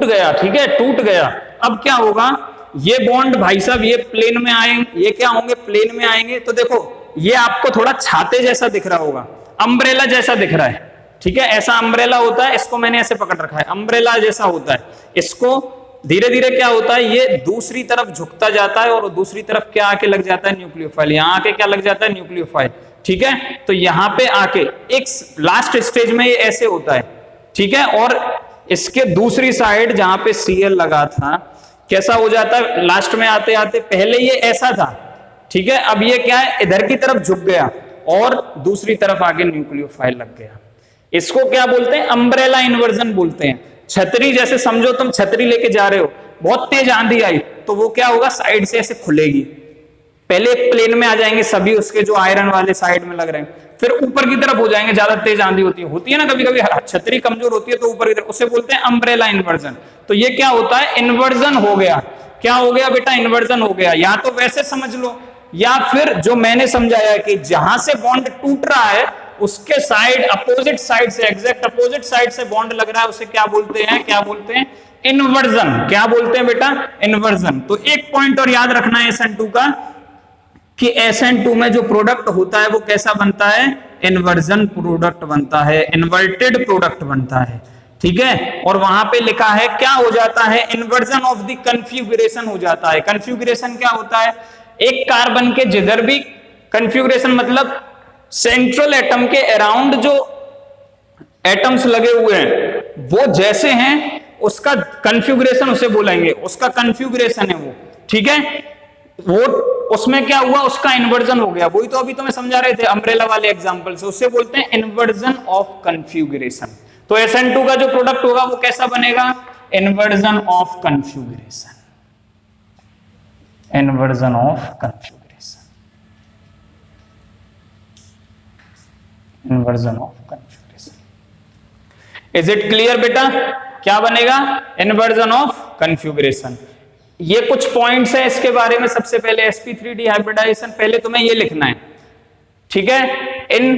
गया, ठीक है, टूट गया। अब क्या होगा, ये बॉन्ड भाई साहब ये प्लेन में आएंगे, ये क्या होंगे, प्लेन में आएंगे। तो देखो ये आपको थोड़ा छाते जैसा दिख रहा होगा, अम्ब्रेला जैसा दिख रहा है, ठीक है, ऐसा अम्ब्रेला होता है, इसको मैंने ऐसे पकड़ रखा है, अम्ब्रेला जैसा होता है। इसको धीरे धीरे क्या होता है, ये दूसरी तरफ झुकता जाता है और दूसरी तरफ क्या आके लग जाता है, न्यूक्लियोफाइल, यहां आके क्या लग जाता है, न्यूक्लियोफाइल, ठीक है। तो यहां पे आके एक लास्ट स्टेज में ये ऐसे होता है, ठीक है। और इसके दूसरी साइड जहां पे Cl लगा था, कैसा हो जाता है, लास्ट में आते आते, पहले ये ऐसा था, ठीक है, अब ये क्या है, इधर की तरफ झुक गया और दूसरी तरफ आके न्यूक्लियोफाइल लग गया। इसको क्या बोलते हैं, अम्ब्रेला इन्वर्जन बोलते हैं। छतरी जैसे समझो, तुम छतरी लेके जा रहे हो, बहुत तेज आंधी आई तो वो क्या होगा, साइड से ऐसे खुलेगी, पहले प्लेन में आ जाएंगे सभी उसके जो आयरन वाले साइड में लग रहे हैं, फिर ऊपर की तरफ हो जाएंगे, ज्यादा तेज आंधी होती है ना, कभी कभी छतरी कमजोर होती है तो ऊपर की तरफ, उसे बोलते हैं अम्ब्रेला इन्वर्जन। तो ये क्या होता है, इन्वर्जन हो गया। क्या हो गया बेटा, इन्वर्जन हो गया। या तो वैसे समझ लो, या फिर जो मैंने समझाया कि जहां से बॉन्ड टूट रहा है उसके साइड अपोजिट साइड से, एग्जैक्ट अपोजिट साइड से बॉन्ड लग रहा है, उसे क्या बोलते हैं, इन्वर्जन। क्या बोलते हैं बेटा, इन्वर्जन। तो एक पॉइंट और याद रखना है SN2 का, कि SN2 में जो प्रोडक्ट होता है वो कैसा बनता है, इन्वर्जन प्रोडक्ट बनता है, इन्वर्टेड प्रोडक्ट बनता है, ठीक है। और वहां पे लिखा है क्या हो जाता है, इन्वर्जन ऑफ द कन्फ्यूगरेशन हो जाता है। कन्फ्यूगरेशन क्या होता है, एक कार्बन के जिधर भी कन्फ्यूगरेशन मतलब सेंट्रल एटम के अराउंड जो एटम्स लगे हुए हैं वो जैसे हैं उसका कन्फ्यूगरेशन उसे बोलेंगे, उसका कन्फ्यूगरेशन है वो, ठीक है। वो उसमें क्या हुआ, उसका इन्वर्जन हो गया। वही तो अभी तो मैं समझा रहे थे अम्ब्रेला वाले एग्जांपल से, उससे बोलते हैं इन्वर्जन ऑफ कन्फ्यूगरेशन। तो SN2 का जो प्रोडक्ट होगा वो कैसा बनेगा, inversion of configuration, inversion of configuration, inversion of configuration. Is it clear बेटा, क्या बनेगा, इन्वर्जन ऑफ कन्फ्यूगरेशन। ये कुछ पॉइंट्स है इसके बारे में। सबसे पहले sp3 डिहाइब्रिडाइजेशन, पहले तुम्हें ये लिखना है, ठीक है। In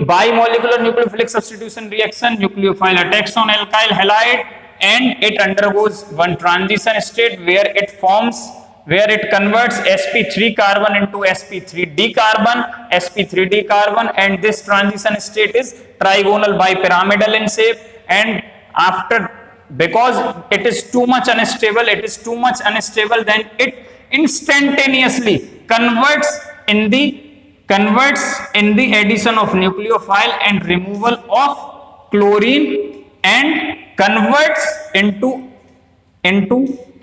bimolecular nucleophilic substitution reaction, nucleophile attacks on alkyl halide and it undergoes one transition state where it converts sp3 carbon into sp3d carbon, sp3d carbon, and this transition state is trigonal bipyramidal in shape. And after, because it is too much unstable, then it instantaneously converts in the addition of nucleophile and removal of chlorine and converts into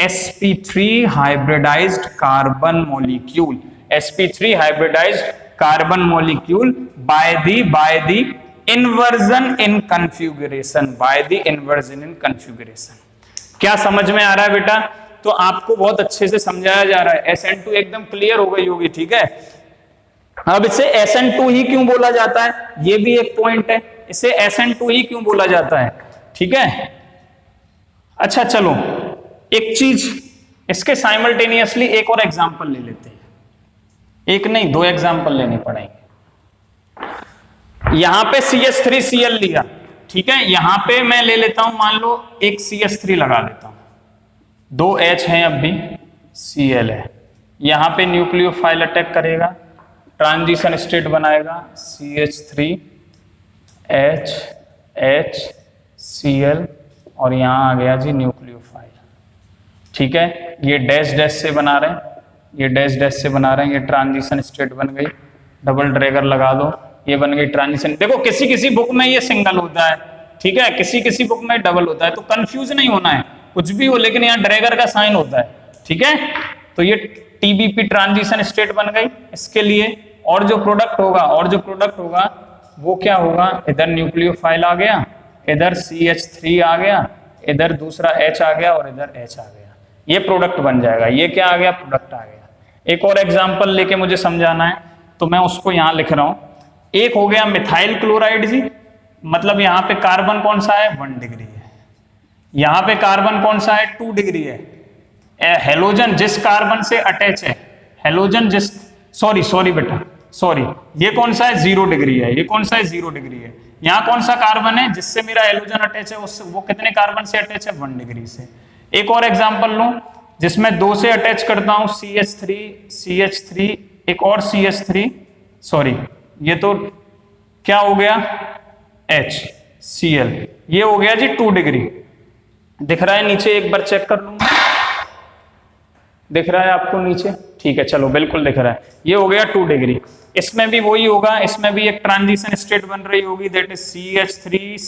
sp3 hybridized carbon molecule, sp3 hybridized carbon molecule by the inversion in configuration, by the inversion in configuration. क्या समझ में आ रहा है बेटा? तो आपको बहुत अच्छे से समझाया जा रहा है। SN2 एकदम क्लियर हो गई होगी, ठीक है। अब इसे SN2 ही क्यों बोला जाता है, ये भी एक पॉइंट है, इसे SN2 ही क्यों बोला जाता है, ठीक है। अच्छा चलो एक चीज, इसके साइमल्टेनियसली एक और एग्जांपल ले लेते हैं, एक नहीं 2 एग्जांपल लेने पड़ेंगे। यहां पे CH3Cl लिया, ठीक है, यहां पे मैं ले लेता हूं, मान लो एक CH3 लगा देता हूं, 2 H हैं, अब भी Cl है, यहां पे न्यूक्लियोफाइल अटैक करेगा, ट्रांजिशन स्टेट बनाएगा, CH3 H H Cl और यहां आ गया जी न्यूक्लियोफाइल, ठीक है। ये डैश डैश से बना रहे हैं, ये डैश डैश से बना रहे हैं, ये ट्रांजिशन स्टेट बन गई, डबल ड्रैगर लगा दो, ये बन गई ट्रांजिशन। देखो किसी किसी बुक में ये सिंगल होता है, ठीक है, किसी किसी बुक में डबल होता है, तो कंफ्यूज नहीं होना है, कुछ भी हो, लेकिन यहाँ ड्रैगर का साइन होता है, ठीक है। तो ये TBP ट्रांजिशन स्टेट बन गई इसके लिए, और जो प्रोडक्ट होगा वो क्या होगा, इधर न्यूक्लियोफाइल आ गया, इधर CH3 आ गया, इधर दूसरा H आ गया और इधर H आ गया, ये प्रोडक्ट बन जाएगा। ये क्या आ गया, प्रोडक्ट आ गया। एक और एग्जांपल लेके मुझे समझाना है, तो मैं उसको यहां लिख रहा हूं। एक हो गया मिथाइल क्लोराइड जी, मतलब यहां पे कार्बन कौन सा है, 1 डिग्री है, यहां पे कार्बन कौन सा है, 2 डिग्री है। हेलोजन जिस कार्बन से अटैच है, हेलोजन जिस, सॉरी बेटा, सॉरी, ये कौन सा है, 0 डिग्री है, ये कौन सा है, 0 डिग्री है। यहाँ कौन सा कार्बन है जिससे मेरा हेलोजन अटैच है, उससे वो कितने कार्बन से अटैच है, 1 डिग्री से। एक और एग्जांपल लूं जिसमें 2 से अटैच करता हूं, CH3, एक और CH3, सॉरी ये तो क्या हो गया, HCl, ये हो गया जी 2 डिग्री। दिख रहा है नीचे, एक बार चेक कर लूंगा, दिख रहा है आपको नीचे, ठीक है, चलो बिल्कुल दिख रहा है, ये हो गया 2 डिग्री। इसमें भी वही होगा, इसमें भी एक ट्रांजिशन स्टेट बन रही होगी, दैट इज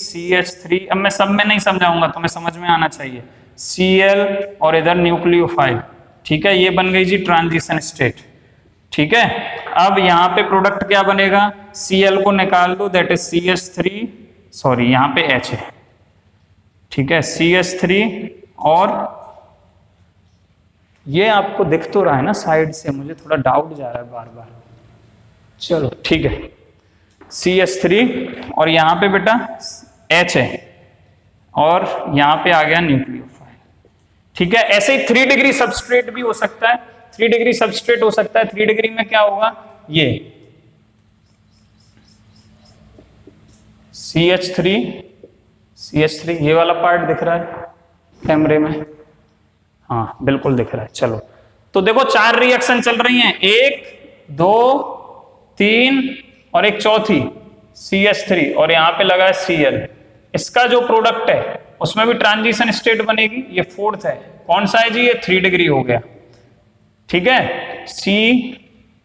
CH3। अब मैं सब में नहीं समझाऊंगा, तुम्हें समझ में आना चाहिए, Cl और इधर न्यूक्लियोफाइल, ठीक है, ये बन गई जी ट्रांजिशन स्टेट, ठीक है। अब यहाँ पे प्रोडक्ट क्या बनेगा, Cl को निकाल दो, दैट इज CH3, सॉरी यहाँ पे H है, ठीक है, CH3 और ये आपको दिख तो रहा है ना साइड से, मुझे थोड़ा डाउट जा रहा है बार बार, चलो ठीक है, CH3 और यहाँ पे बेटा H है और यहाँ पे आ गया न्यूक्लियोफाइल, ठीक है। ऐसे ही 3 डिग्री सबस्ट्रेट भी हो सकता है, 3 डिग्री सबस्ट्रेट हो सकता है। 3 डिग्री में क्या होगा, ये CH3 ये वाला पार्ट दिख रहा है कैमरे में, हाँ बिल्कुल दिख रहा है। चलो तो देखो 4 रिएक्शन चल रही हैं, 1 2 3 और एक चौथी CH3 और यहाँ पे लगा है Cl। इसका जो प्रोडक्ट है उसमें भी ट्रांजिशन स्टेट बनेगी, ये 4th है, कौन सा है जी, ये 3 डिग्री हो गया, ठीक है। C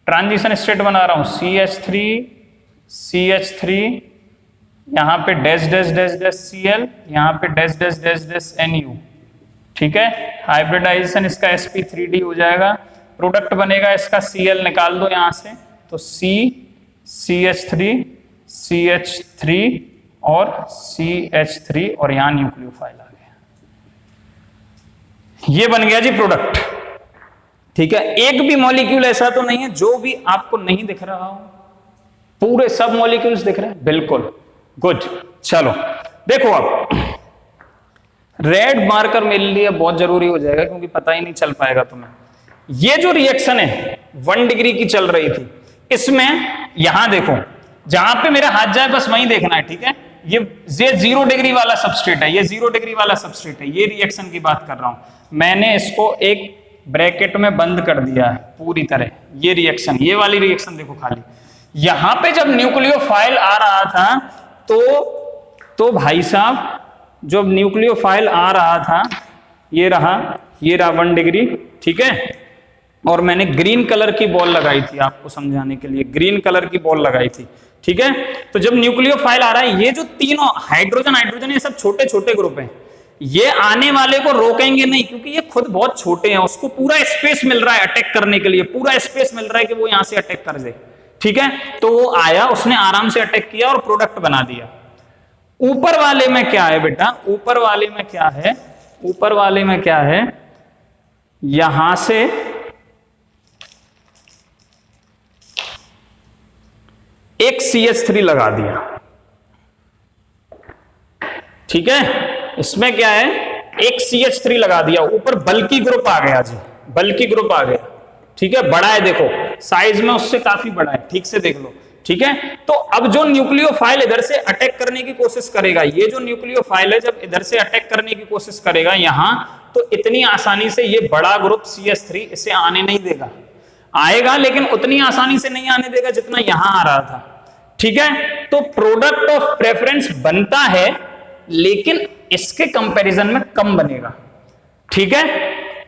ट्रांजिशन स्टेट बना रहा हूं, CH3 यहाँ पे dash dash dash dash Cl, यहाँ पे dash dash dash dash Nu, ठीक है। हाइब्रिडाइजेशन इसका sp3d हो जाएगा, प्रोडक्ट बनेगा इसका Cl, निकाल दो यहां से, तो CH3 और CH3 और यहां न्यूक्लियोफाइल आ गया, ये बन गया जी प्रोडक्ट, ठीक है। एक भी मॉलिक्यूल ऐसा तो नहीं है जो भी आपको नहीं दिख रहा हो, पूरे सब मॉलिक्यूल्स दिख रहे हैं, बिल्कुल गुड। चलो देखो अब रेड मार्कर मेरे लिए बहुत जरूरी हो जाएगा क्योंकि पता ही नहीं चल पाएगा तुम्हें। ये जो रिएक्शन है 1 डिग्री की चल रही थी, इसमें यहां देखो जहां पे मेरा हाथ जाए बस वहीं देखना है, ठीक है। ये 0 डिग्री वाला सबस्ट्रेट है, ये 0 डिग्री वाला सबस्ट्रेट है, ये रिएक्शन की बात कर रहा हूं। मैंने इसको एक ब्रैकेट में बंद कर दिया है पूरी तरह, ये रिएक्शन, ये वाली रिएक्शन देखो खाली। यहां पे जब न्यूक्लियोफाइल आ रहा था तो भाई साहब जब न्यूक्लियोफाइल आ रहा था, ये रहा 1 डिग्री, ठीक है। और मैंने ग्रीन कलर की बॉल लगाई थी आपको समझाने के लिए, ग्रीन कलर की बॉल लगाई थी, ठीक है। तो जब न्यूक्लियोफाइल आ रहा है, ये जो तीनों हाइड्रोजन ये सब छोटे छोटे ग्रुप हैं, ये आने वाले को रोकेंगे नहीं, क्योंकि ये खुद बहुत छोटे हैं, उसको पूरा स्पेस मिल रहा है अटैक करने के लिए, पूरा स्पेस मिल रहा है कि वो यहां से अटैक कर दे। ठीक है, तो वो आया, उसने आराम से अटैक किया और प्रोडक्ट बना दिया। ऊपर वाले में क्या है बेटा, ऊपर वाले में क्या है, ऊपर वाले में क्या है, यहां से एक CH3 लगा दिया। ठीक है, इसमें क्या है, एक CH3 लगा दिया, ऊपर बल्कि ग्रुप आ गया जी, बल्कि ग्रुप आ गया। ठीक है, बड़ा है, देखो साइज में उससे काफी बड़ा है, ठीक से देख लो। ठीक है, तो अब जो न्यूक्लियोफाइल इधर से अटैक करने की कोशिश करेगा, ये जो न्यूक्लियोफाइल है जब इधर से अटैक करने की कोशिश करेगा यहां, तो इतनी आसानी से ये बड़ा ग्रुप CH3 इसे आने नहीं देगा। आएगा लेकिन उतनी आसानी से नहीं आने देगा जितना यहां आ रहा था। ठीक है, तो प्रोडक्ट ऑफ प्रेफरेंस बनता है लेकिन इसके कंपैरिजन में कम बनेगा। ठीक है,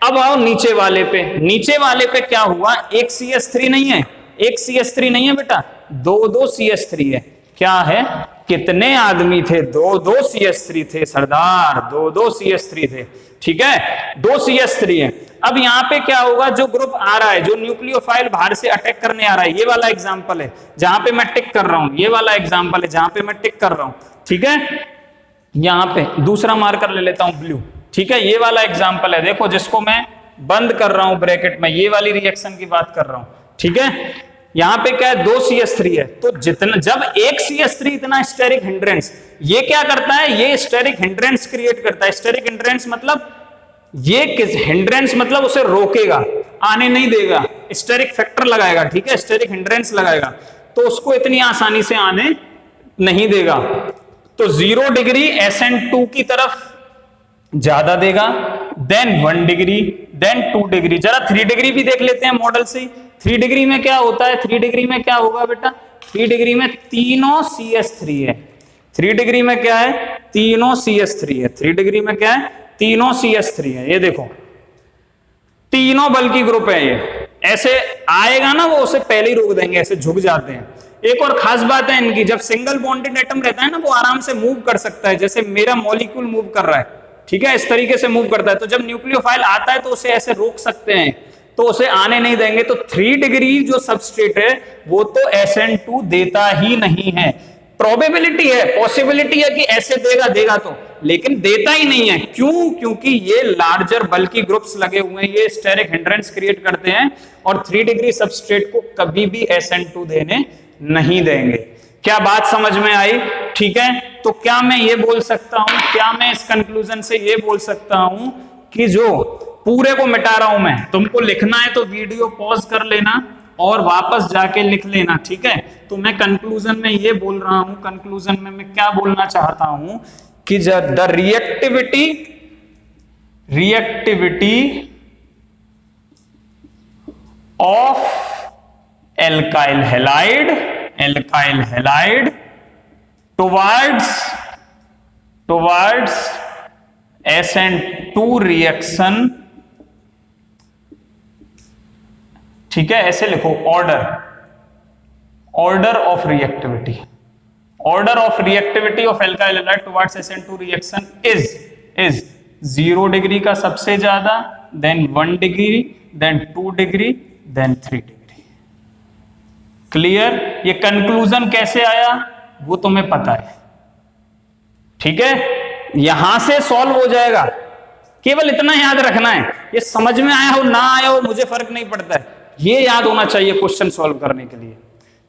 अब आओ नीचे वाले पे। नीचे वाले पे क्या हुआ, एक CH3 नहीं है, एक CH3 नहीं है बेटा, दो CH3 है। क्या है, कितने आदमी थे, दो CH3 थे सरदार, दो CH3 थे। ठीक है, 2 CH3 है। अब यहां पे क्या होगा, जो ग्रुप आ रहा है, जो न्यूक्लियोफाइल बाहर से अटैक करने आ रहा है, ये वाला एग्जांपल है जहां पे मैं टिक कर रहा हूं, ये वाला एग्जांपल है जहां पे मैं टिक कर रहा हूं। ठीक है, यहां पे दूसरा मार्कर ले लेता हूं ब्लू। ठीक है, ये वाला एग्जांपल है, देखो जिसको मैं बंद कर रहा हूं ब्रैकेट में, ये वाली रिएक्शन की बात कर रहा हूं। ठीक है, यहां पे क्या है, 2 CH3 है, तो जितना, जब एक CH3 इतना स्टेरिक हिंड्रेंस, ये क्या करता है, ये स्टेरिक हिंड्रेंस क्रिएट करता है। स्टेरिक हिंड्रेंस मतलब ये किस हिंड्रेंस, मतलब उसे रोकेगा, आने नहीं देगा, स्टेरिक फैक्टर लगाएगा। ठीक है, स्टेरिक हिंड्रेंस लगाएगा, तो उसको इतनी आसानी से आने नहीं देगा। तो 0 डिग्री SN2 की तरफ ज्यादा देगा, देन 1 डिग्री, देन 2 डिग्री। जरा 3 डिग्री भी देख लेते हैं मॉडल से। 3 डिग्री में क्या होता है, 3 डिग्री में क्या होगा बेटा, 3 डिग्री में तीनों CH3 है। 3 डिग्री में क्या है, तीनों CH3 है। 3 डिग्री में क्या है, तीनों CH3 है। ये देखो तीनों बल्कि ग्रुप है, ये ऐसे आएगा ना, वो उसे पहले ही रोक देंगे, ऐसे झुक जाते हैं। एक और खास बात है इनकी, जब सिंगल बॉन्डेड एटम रहता है ना, वो आराम से मूव कर सकता है, जैसे मेरा मॉलिक्यूल मूव कर रहा है। ठीक है, इस तरीके से मूव करता है। तो जब न्यूक्लियोफाइल आता है तो उसे ऐसे रोक सकते हैं, तो उसे आने नहीं देंगे। तो 3 डिग्री जो सबस्ट्रेट है वो तो SN2 देता ही नहीं है। प्रोबेबिलिटी है, पॉसिबिलिटी है कि ऐसे देगा तो, लेकिन देता ही नहीं है। क्यों, क्योंकि ये लार्जर बल्कि ग्रुप्स लगे हुए हैं, ये स्टेरिक हिंड्रेंस क्रिएट करते हैं और 3 डिग्री सबस्ट्रेट को कभी भी SN2 देने नहीं देंगे। क्या बात समझ में आई? ठीक है, तो क्या मैं ये बोल सकता हूं, क्या मैं इस कंक्लूजन से ये बोल सकता हूं कि जो पूरे को मिटा रहा हूं मैं, तुमको लिखना है तो वीडियो पॉज कर लेना और वापस जाके लिख लेना। ठीक है, तो मैं कंक्लूजन में ये बोल रहा हूं, कंक्लूजन में मैं क्या बोलना चाहता हूं कि the reactivity of alkyl halide towards SN2 reaction. ठीक है, ऐसे लिखो, order of reactivity of alkyl halide towards SN2 reaction is 0 degree का सबसे ज्यादा, then 1 degree, then 2 degree, then 3 degree. Clear? ये कंक्लूजन कैसे आया वो तुम्हें पता है। ठीक है, यहां से सॉल्व हो जाएगा, केवल इतना याद रखना है। ये समझ में आया हो ना आया हो मुझे फर्क नहीं पड़ता है, ये याद होना चाहिए क्वेश्चन सॉल्व करने के लिए।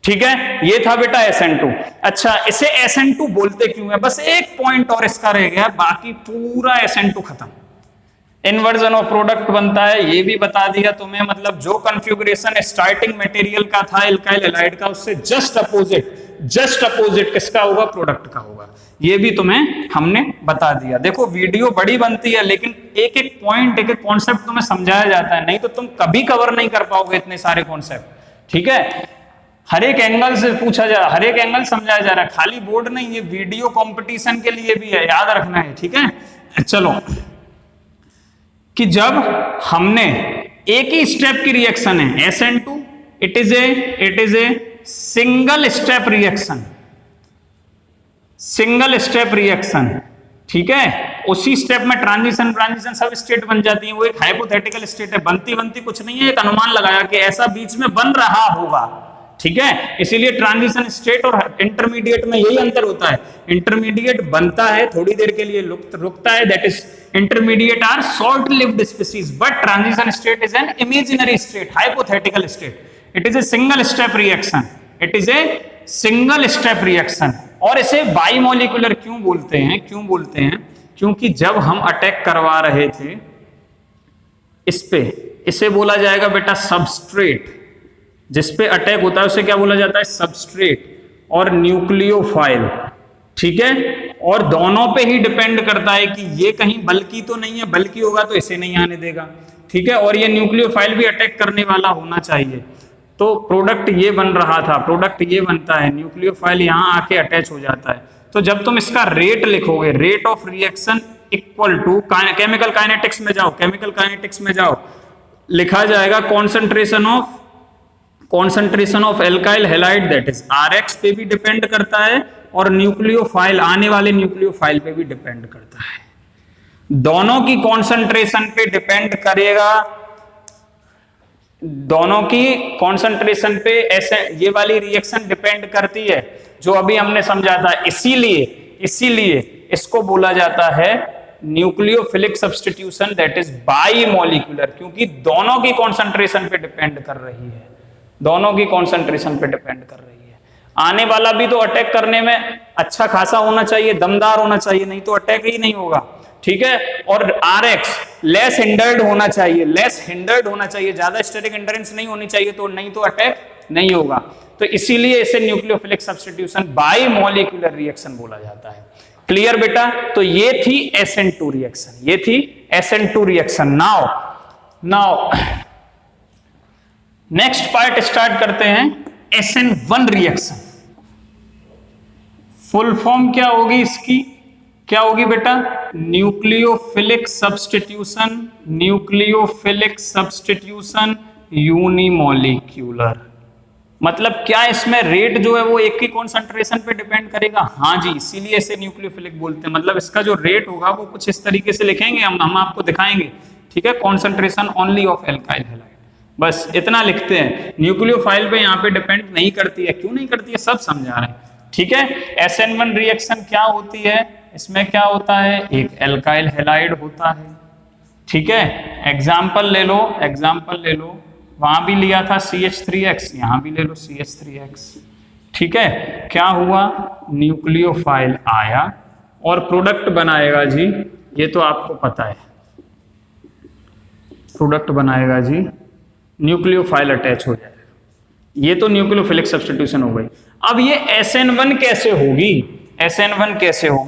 ठीक है, ये था बेटा SN2। अच्छा, इसे SN2 बोलते क्यों है, बस एक पॉइंट और इसका रह गया, बाकी पूरा SN2 खत्म। इन्वर्जन ऑफ प्रोडक्ट बनता है, ये भी बता दिया तुम्हें, मतलब जो कॉन्फ़िगरेशन स्टार्टिंग मटेरियल का था एल्काइल हैलाइड का, उससे जस्ट अपोजिट किसका होगा, प्रोडक्ट का होगा। ये भी तुम्हें हमने बता दिया। देखो वीडियो बड़ी बनती है लेकिन एक एक पॉइंट, एक एक कॉन्सेप्ट तुम्हें समझाया जाता है, नहीं तो तुम कभी कवर नहीं कर पाओगे इतने सारे कॉन्सेप्ट। ठीक है, हर एक एंगल से पूछा जा, हर एक एंगल समझाया जा रहा है, खाली बोर्ड नहीं, ये वीडियो कंपटीशन के लिए भी है, याद रखना है। ठीक है, चलो, कि जब हमने एक ही स्टेप की रिएक्शन है SN2, it is a single step reaction, ठीक है, उसी स्टेप में ट्रांजिशन सब स्टेट बन जाती है। वो एक हाइपोथेटिकल स्टेट है, बनती कुछ नहीं है, एक अनुमान लगाया कि ऐसा बीच में बन रहा होगा। ठीक है, इसीलिए ट्रांजिशन स्टेट और इंटरमीडिएट में यही अंतर होता है। इंटरमीडिएट बनता है, थोड़ी देर के लिए रुकता है, that is intermediate are short lived species, but transition state is an imaginary state, hypothetical state. It is a single step reaction, it is a single step reaction. और इसे बाइमोलिकुलर क्यों बोलते हैं? क्योंकि जब हम अटैक करवा रहे थे इस पे, इसे बोला जाएगा बेटा सबस्ट्रेट। जिस पे अटैक होता है उसे क्या बोला जाता है? सबस्ट्रेट और न्यूक्लियोफाइल। ठीक है, और दोनों पे ही डिपेंड करता है कि ये कहीं बल्कि तो नहीं है, बल्कि होगा तो इसे नहीं आने देगा। ठीक है, और ये न्यूक्लियोफाइल भी अटैक करने वाला होना चाहिए। तो प्रोडक्ट ये बन रहा था, प्रोडक्ट ये बनता है, न्यूक्लियोफाइल यहां आके अटैच हो जाता है। तो जब तुम इसका रेट लिखोगे, rate of reaction equal to, chemical kinetics में जाओ, केमिकल काइनेटिक्स में जाओ, लिखा जाएगा concentration of alkyl halide, that is RX पे भी डिपेंड करता है और न्यूक्लियोफाइल, आने वाले न्यूक्लियोफाइल पे भी डिपेंड करता है। दोनों की कॉन्सेंट्रेशन पे डिपेंड करेगा, दोनों की कॉन्सेंट्रेशन पे ऐसे ये वाली रिएक्शन डिपेंड करती है जो अभी हमने समझा था। इसीलिए इसको बोला जाता है न्यूक्लियोफिलिक सब्स्टिट्यूशन, दैट इज बाइमोलिकुलर, क्योंकि दोनों की कॉन्सेंट्रेशन पे डिपेंड कर रही है, दोनों की कॉन्सेंट्रेशन पे डिपेंड कर रही है। आने वाला भी तो अटैक करने में अच्छा खासा होना चाहिए, दमदार होना चाहिए, नहीं तो अटैक ही नहीं होगा। ठीक है, और आरएक्स लेस हिंडर्ड होना चाहिए, ज्यादा स्टैटिक हिंड्रेंस नहीं होनी चाहिए, तो नहीं तो अटैक नहीं होगा। तो इसीलिए इसे न्यूक्लियोफिलिक सब्स्टिट्यूशन बाइमोलिकुलर रिएक्शन बोला जाता है। क्लियर बेटा? तो ये थी SN2 reaction. Now next part start करते हैं, SN1 रिएक्शन। फुल फॉर्म क्या होगी इसकी? क्या होगी बेटा? Nucleophilic substitution unimolecular. मतलब क्या इसमें रेट जो है वो एक ही कॉन्सेंट्रेशन पे डिपेंड करेगा? हाँ जी, इसीलिए इसे न्यूक्लियोफिलिक बोलते हैं। मतलब इसका जो रेट होगा वो कुछ इस तरीके से लिखेंगे, हम आपको दिखाएंगे। ठीक है, concentration only of alkyl halide, बस इतना लिखते हैं। न्यूक्लियोफाइल पे यहाँ पे डिपेंड नहीं करती है, क्यों नहीं करती है सब समझा रहे हैं। ठीक है, SN1 रिएक्शन क्या होती है? इसमें क्या होता है? एक एल्काइल हैलाइड होता है। ठीक है, एग्जाम्पल ले लो, वहां भी लिया था CH3X, यहां भी ले लो CH3X। ठीक है, क्या हुआ? न्यूक्लियोफाइल आया और प्रोडक्ट बनाएगा जी, ये तो आपको पता है, प्रोडक्ट बनाएगा जी, न्यूक्लियोफाइल अटैच हो जाएगा। ये तो न्यूक्लियोफिलिक सब्स्टिट्यूशन हो गई। अब ये SN1 कैसे होगी?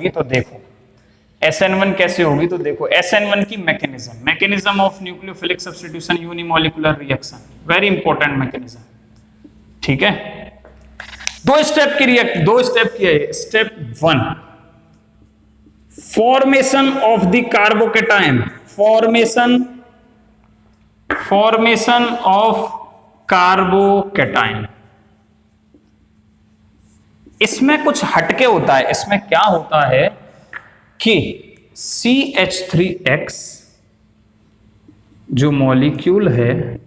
तो देखो SN1 कैसे होगी, तो देखो SN1 की mechanism of nucleophilic substitution unimolecular reaction, very important mechanism. ठीक है, दो स्टेप की है। Step 1, formation of the carbocation, formation of carbocation. इसमें कुछ हटके होता है। इसमें क्या होता है कि CH3X जो मॉलिक्यूल है,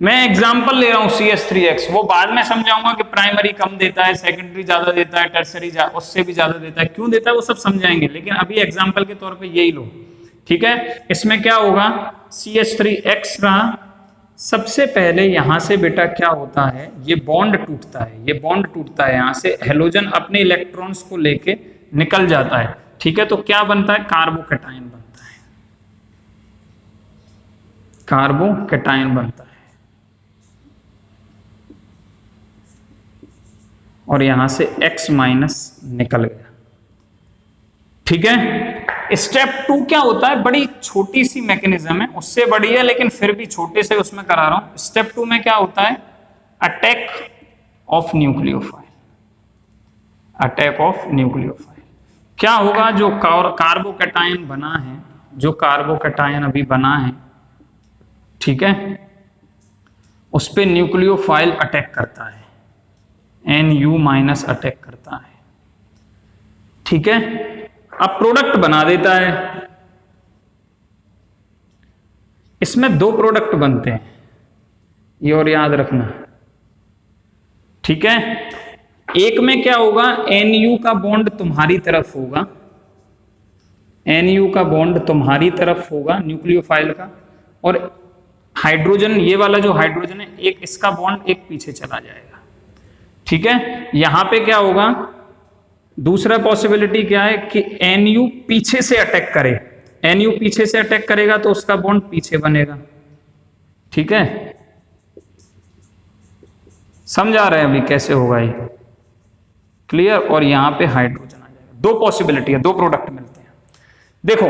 मैं एग्जांपल ले रहा हूं CH3X, वो बाद में समझाऊंगा कि प्राइमरी कम देता है, सेकेंडरी ज्यादा देता है, टर्सरी उससे भी ज्यादा देता है, क्यों देता है वो सब समझाएंगे, लेकिन अभी एग्जांपल के तौर पे यही लो। ठीक है, इसमें क्या होगा? CH3X रहा, सबसे पहले यहां से बेटा क्या होता है, ये बॉन्ड टूटता है, यहां से हेलोजन अपने इलेक्ट्रॉन्स को लेके निकल जाता है। ठीक है, तो क्या बनता है? कार्बोकेटायन बनता है, और यहां से X माइनस निकल गया। ठीक है, स्टेप 2 क्या होता है? बड़ी छोटी सी मैकेनिज्म है, उससे बड़ी है लेकिन फिर भी छोटे से उसमें करा रहा हूं। स्टेप 2 में क्या होता है? Attack of nucleophile. क्या होगा? जो कार्बोकेटायन बना है, जो कार्बोकेटायन अभी बना है, ठीक है, उस पे न्यूक्लियोफाइल अटैक करता है, NU- अटैक करता है। ठीक है, अब प्रोडक्ट बना देता है। इसमें दो प्रोडक्ट बनते हैं, ये और याद रखना, ठीक है। एक में क्या होगा, NU का बॉन्ड तुम्हारी तरफ होगा, NU का बॉन्ड तुम्हारी तरफ होगा न्यूक्लियोफाइल का, और हाइड्रोजन, ये वाला जो हाइड्रोजन है, एक इसका बॉन्ड एक पीछे चला जाएगा, ठीक है। यहां पे क्या होगा, दूसरा पॉसिबिलिटी क्या है कि NU पीछे से अटैक करे, NU पीछे से अटैक करेगा तो उसका बॉन्ड पीछे बनेगा, ठीक है। समझा रहे हैं अभी कैसे होगा ये, क्लियर। और यहां पे हाइड्रोजन आ जाएगा। दो पॉसिबिलिटी है, दो प्रोडक्ट मिलते हैं। देखो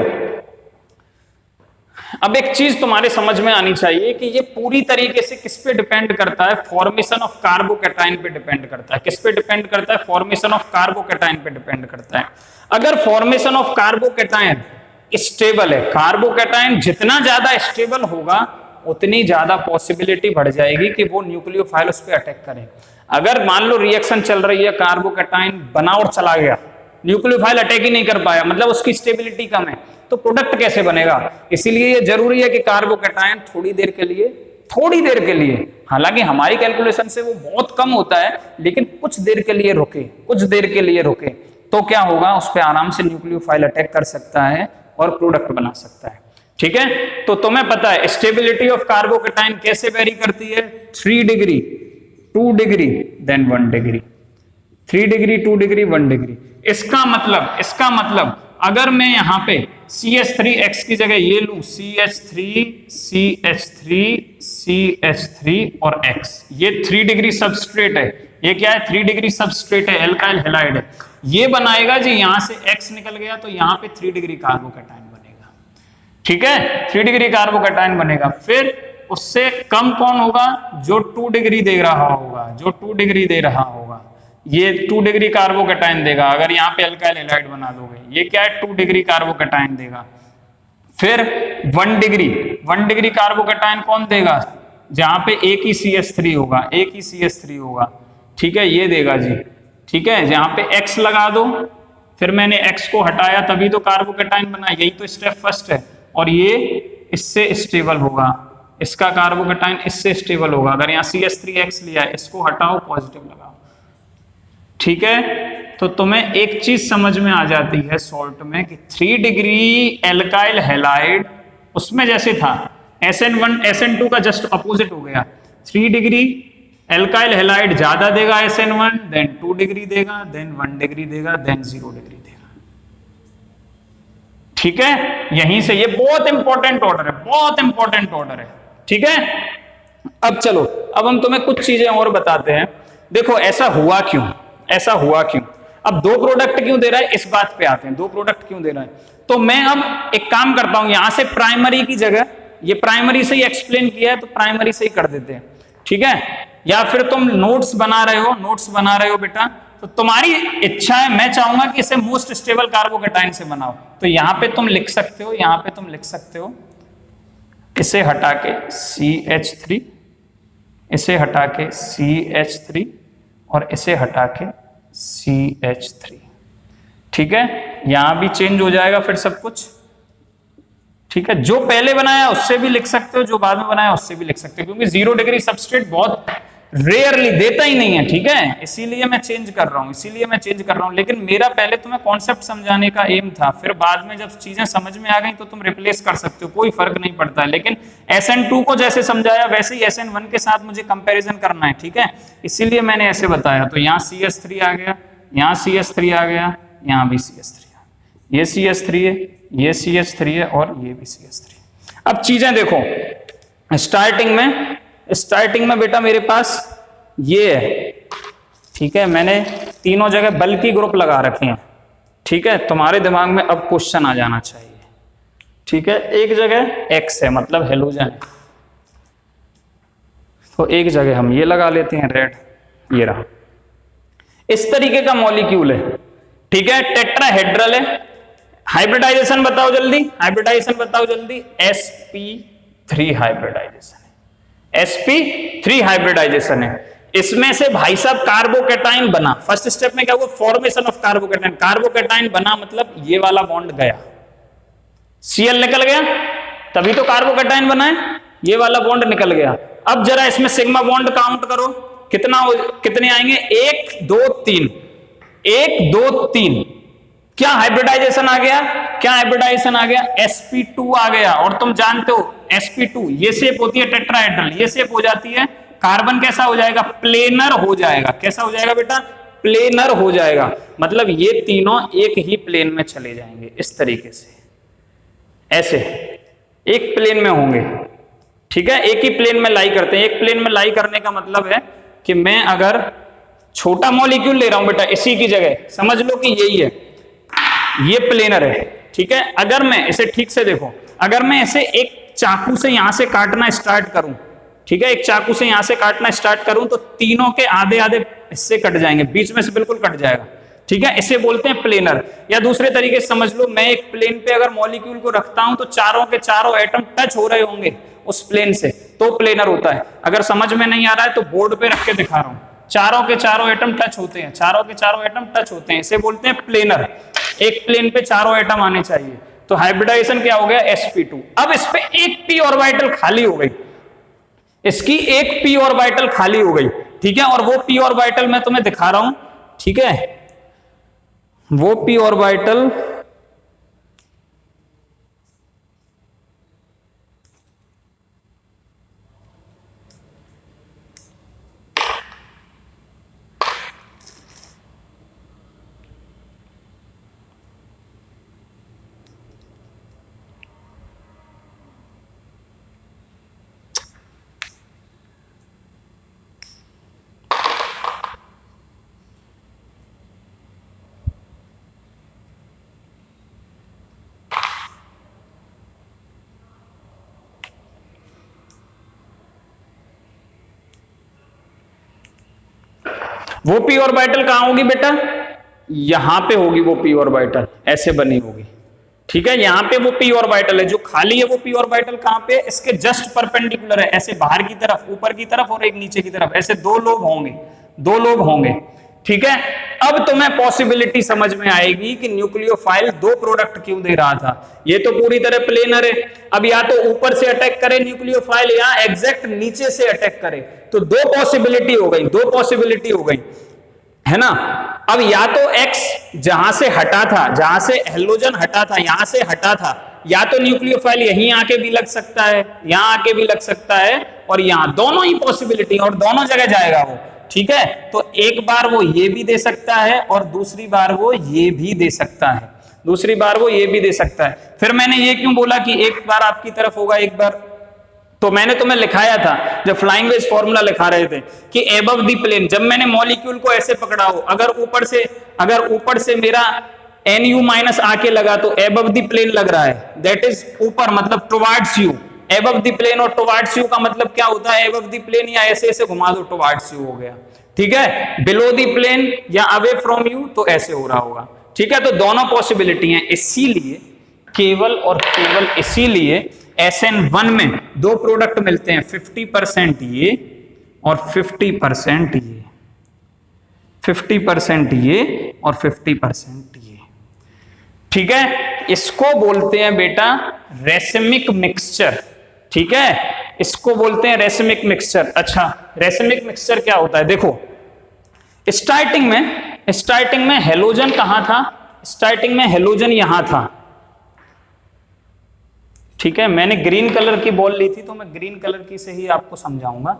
अब एक चीज तुम्हारे समझ में आनी चाहिए कि ये पूरी तरीके से किस पे डिपेंड करता है, फॉर्मेशन ऑफ कार्बोकैटायन पे डिपेंड करता है। किस पे डिपेंड करता है, फॉर्मेशन ऑफ कार्बोकैटायन पे डिपेंड करता है। अगर फॉर्मेशन ऑफ कार्बोकैटायन स्टेबल है, कार्बोकैटायन जितना ज्यादा स्टेबल होगा उतनी ज्यादा पॉसिबिलिटी बढ़ जाएगी कि वो न्यूक्लियोफाइल उस पर अटैक करे। अगर मान लो रिएक्शन चल रही है, कार्बोकैटायन बना और चला गया, न्यूक्लियोफाइल अटैक ही नहीं कर पाया, मतलब उसकी स्टेबिलिटी कम है, तो प्रोडक्ट कैसे बनेगा। इसीलिए ये जरूरी है कि कार्बोकैटायन थोड़ी देर के लिए, हालांकि हमारी कैलकुलेशन से वो बहुत कम होता है, लेकिन कुछ देर के लिए रुके तो क्या होगा, उस पर आराम से न्यूक्लियोफाइल अटैक कर सकता है और प्रोडक्ट बना सकता है, ठीक है। तो तुम्हें पता है स्टेबिलिटी ऑफ कार्बोकैटायन कैसे वेरी करती है, 3 degree, 2 degree, then 1 degree, 3 degree, 2 degree, 1 degree. इसका मतलब अगर मैं यहां पे CH3X की जगह ये लूं, CH3, CH3, CH3 और X, ये 3 डिग्री सबस्ट्रेट है। ये क्या है, 3 डिग्री सबस्ट्रेट है, एल्काइल हैलाइड है। ये बनाएगा जी, यहां से X निकल गया तो यहां पे 3 डिग्री कार्बोकैटायन बनेगा, ठीक है। 3 डिग्री कार्बोकैटायन बनेगा। फिर उससे कम कौन होगा, जो 2 डिग्री दे रहा होगा, ये 2 डिग्री कार्बोकैटायन देगा। अगर यहाँ पे अल्काइल हैलाइड बना दोगे, ये क्या है, 2 डिग्री कार्बोकैटायन देगा। फिर 1 डिग्री कार्बोकैटायन कौन देगा, जहां पे एक ही CH3 होगा, ठीक है, ये देगा जी, ठीक है। जहां पे X लगा दो, फिर मैंने X को हटाया तभी तो कार्बोकैटायन बना, यही तो स्टेप फर्स्ट है। और ये इससे स्टेबल होगा, इसका कार्बोकैटायन इससे स्टेबल होगा। अगर यहाँ CH3X लिया है, इसको हटाओ, पॉजिटिव लगाओ, ठीक है। तो तुम्हें एक चीज समझ में आ जाती है सॉल्ट में कि 3 डिग्री एल्काइल हैलाइड, उसमें जैसे था SN1 SN2 का जस्ट अपोजिट हो गया। 3 डिग्री एल्काइल हैलाइड ज्यादा देगा SN1, देन 2 डिग्री देगा, देन 1 डिग्री देगा, देन 0 डिग्री देगा, ठीक है। यहीं से ये बहुत इंपॉर्टेंट ऑर्डर है, ठीक है। अब चलो, अब हम तुम्हें कुछ चीजें और बताते हैं। देखो ऐसा हुआ क्यों, अब 2 प्रोडक्ट क्यों दे रहा है, इस बात पे आते हैं। 2 प्रोडक्ट क्यों दे रहा है, तो मैं अब एक काम करता हूं, यहां से प्राइमरी की जगह, ये प्राइमरी से ही एक्सप्लेन किया है तो प्राइमरी से ही कर देते हैं, ठीक है। या फिर तुम नोट्स बना रहे हो बेटा, तो तुम्हारी इच्छा है, मैं चाहूंगा कि इसे मोस्ट स्टेबल कार्बोकैटायन से बनाओ, तो यहां पे तुम लिख सकते हो, इसे हटा के CH3, इसे हटा के CH3 और इसे हटा के CH3, ठीक है। यहां भी चेंज हो जाएगा फिर सब कुछ, ठीक है। जो पहले बनाया उससे भी लिख सकते हो, जो बाद में बनाया उससे भी लिख सकते हो, क्योंकि 0 डिग्री सबस्ट्रेट बहुत रेयरली देता ही नहीं है, ठीक है। इसीलिए मैं चेंज कर रहा हूं, लेकिन मेरा पहले तुम्हें कॉन्सेप्ट समझाने का एम था, फिर बाद में जब चीजें समझ में आ गई तो तुम रिप्लेस कर सकते हो, कोई फर्क नहीं पड़ता है। लेकिन SN2 को जैसे समझाया वैसे ही SN1 के साथ मुझे कंपैरिजन करना है, ठीक है, इसीलिए मैंने ऐसे बताया। तो यहाँ CH3 आ गया, यहाँ CH3 आ गया, यहाँ भी CH3 आ गया, ये CH3 है, ये CH3 है और ये भी CH3। अब चीजें देखो, स्टार्टिंग में बेटा मेरे पास ये है, ठीक है। मैंने तीनों जगह बल्कि ग्रुप लगा रखे हैं, ठीक है। तुम्हारे दिमाग में अब क्वेश्चन आ जाना चाहिए, ठीक है। एक जगह X है, मतलब हेलोजन है, तो एक जगह हम ये लगा लेते हैं रेड, ये रहा। इस तरीके का मॉलिक्यूल है, ठीक है, टेट्राहेड्रल है। हाइब्रिडाइजेशन बताओ जल्दी, sp3 हाइब्रिडाइजेशन है, sp3 हाइब्रिडाइजेशन है। इसमें से भाई साहब कार्बोकैटाइन बना, फर्स्ट स्टेप में क्या हुआ, फॉर्मेशन ऑफ कार्बोकैटाइन, कार्बोकैटाइन बना मतलब ये वाला बॉन्ड गया, Cl निकल गया, तभी तो कार्बोकैटाइन बना है, ये वाला बॉन्ड निकल गया। अब जरा इसमें सिग्मा बॉन्ड काउंट करो, कितने आएंगे, 1 2 3, 1 2 3, क्या हाइब्रिडाइजेशन आ गया, क्या हाइब्रिडाइजेशन आ गया, sp2 आ गया। और तुम जानते हो sp2 ये शेप होती है टेट्राहेड्रल, ये शेप हो जाती है, कार्बन कैसा हो जाएगा, प्लेनर हो जाएगा, कैसा हो जाएगा बेटा, प्लेनर हो जाएगा, मतलब ये तीनों एक ही प्लेन में चले जाएंगे, इस तरीके से ऐसे एक प्लेन में होंगे, ठीक है, एक ही प्लेन में लाई करते हैं। एक प्लेन में लाई करने का मतलब है कि मैं अगर छोटा मॉलिक्यूल ले रहा हूं बेटा इसी की जगह, समझ लो कि यही है, ये प्लेनर है, ठीक है। अगर मैं इसे ठीक से देखो, अगर मैं इसे एक चाकू से यहां से काटना स्टार्ट करूं, ठीक है, एक चाकू से यहां से काटना स्टार्ट करूं तो तीनों के आधे आधे हिस्से कट जाएंगे, बीच में से बिल्कुल कट जाएगा, ठीक है, इसे बोलते हैं प्लेनर। या दूसरे तरीके से समझ लो, मैं एक प्लेन पे अगर मॉलिक्यूल को रखता हूं तो चारों के चारों एटम टच हो रहे होंगे उस प्लेन से, तो प्लेनर होता है। अगर समझ में नहीं आ रहा है तो बोर्ड पे रख के दिखा रहा हूं, चारों के चारों एटम टच होते हैं, चारों के चारों एटम टच होते हैं, इसे बोलते हैं प्लेनर। एक प्लेन पे चारों एटम आने चाहिए, तो हाइब्रिडाइजेशन क्या हो गया, sp2। अब इस पे एक p ऑर्बिटल खाली हो गई, इसकी एक p ऑर्बिटल खाली हो गई, ठीक है, और वो p ऑर्बिटल मैं तुम्हें दिखा रहा हूं, ठीक है, वो p ऑर्बिटल वो p ऑर्बिटल कहां होगी बेटा, यहां पे होगी वो p ऑर्बिटल, ऐसे बनी होगी, ठीक है, यहां पे वो p ऑर्बिटल है, जो खाली है वो p ऑर्बिटल कहां पे, इसके जस्ट परपेंडिकुलर है, ऐसे बाहर की तरफ, ऊपर की तरफ और एक नीचे की तरफ, ऐसे दो लोब होंगे, दो लोब होंगे, ठीक है। अब तुम्हें पॉसिबिलिटी समझ में आएगी कि न्यूक्लियोफाइल दो प्रोडक्ट क्यों दे रहा था, ये तो पूरी तरह प्लेनर है, अब या तो ऊपर से अटैक करे न्यूक्लियोफाइल या एग्जैक्ट नीचे से अटैक करे, तो दो पॉसिबिलिटी हो गई, दो पॉसिबिलिटी हो गई, है ना। अब या तो X जहां से हटा था, जहां से हेलोजन हटा था, यहां से हटा था, या तो न्यूक्लियोफाइल यहीं आके भी लग सकता है, यहां आके भी लग सकता है, और यहां, दोनों ही पॉसिबिलिटी, और दोनों जगह जाएगा वो, ठीक है। तो एक बार वो ये भी दे सकता है और दूसरी बार वो ये भी दे सकता है, दूसरी बार वो ये भी दे सकता है। फिर मैंने ये क्यों बोला कि एक बार आपकी तरफ होगा, एक बार, तो मैंने तुम्हें लिखाया था जब फ्लाइंग वेज फॉर्मूला लिखा रहे थे कि एबव द प्लेन, जब मैंने मॉलिक्यूल को ऐसे पकड़ा हो, अगर ऊपर से मेरा NU माइनस आके लगा तो एबव द प्लेन लग रहा है, दैट इज ऊपर, मतलब towards you, above the plane, और टुवर्ड्स यू का मतलब क्या होता है, एबव द प्लेन या ऐसे ऐसे घुमा दो, टुवर्ड्स यू हो गया, ठीक है, बिलो द प्लेन या अवे फ्रॉम यू तो ऐसे हो रहा होगा, ठीक है। तो दोनों पॉसिबिलिटी हैं, इसीलिए केवल और केवल इसीलिए SN1 में दो प्रोडक्ट मिलते हैं, 50% ये और 50% ये, 50% ये और 50% ये, ठीक है। इसको बोलते हैं बेटा रेसिमिक मिक्सचर, ठीक है, इसको बोलते हैं रेसिमिक मिक्सचर। अच्छा, रेसिमिक मिक्सचर क्या होता है, देखो स्टार्टिंग में हेलोजन कहां था, स्टार्टिंग में हेलोजन यहां था, ठीक है, मैंने ग्रीन कलर की बॉल ली थी तो मैं ग्रीन कलर की से ही आपको समझाऊंगा।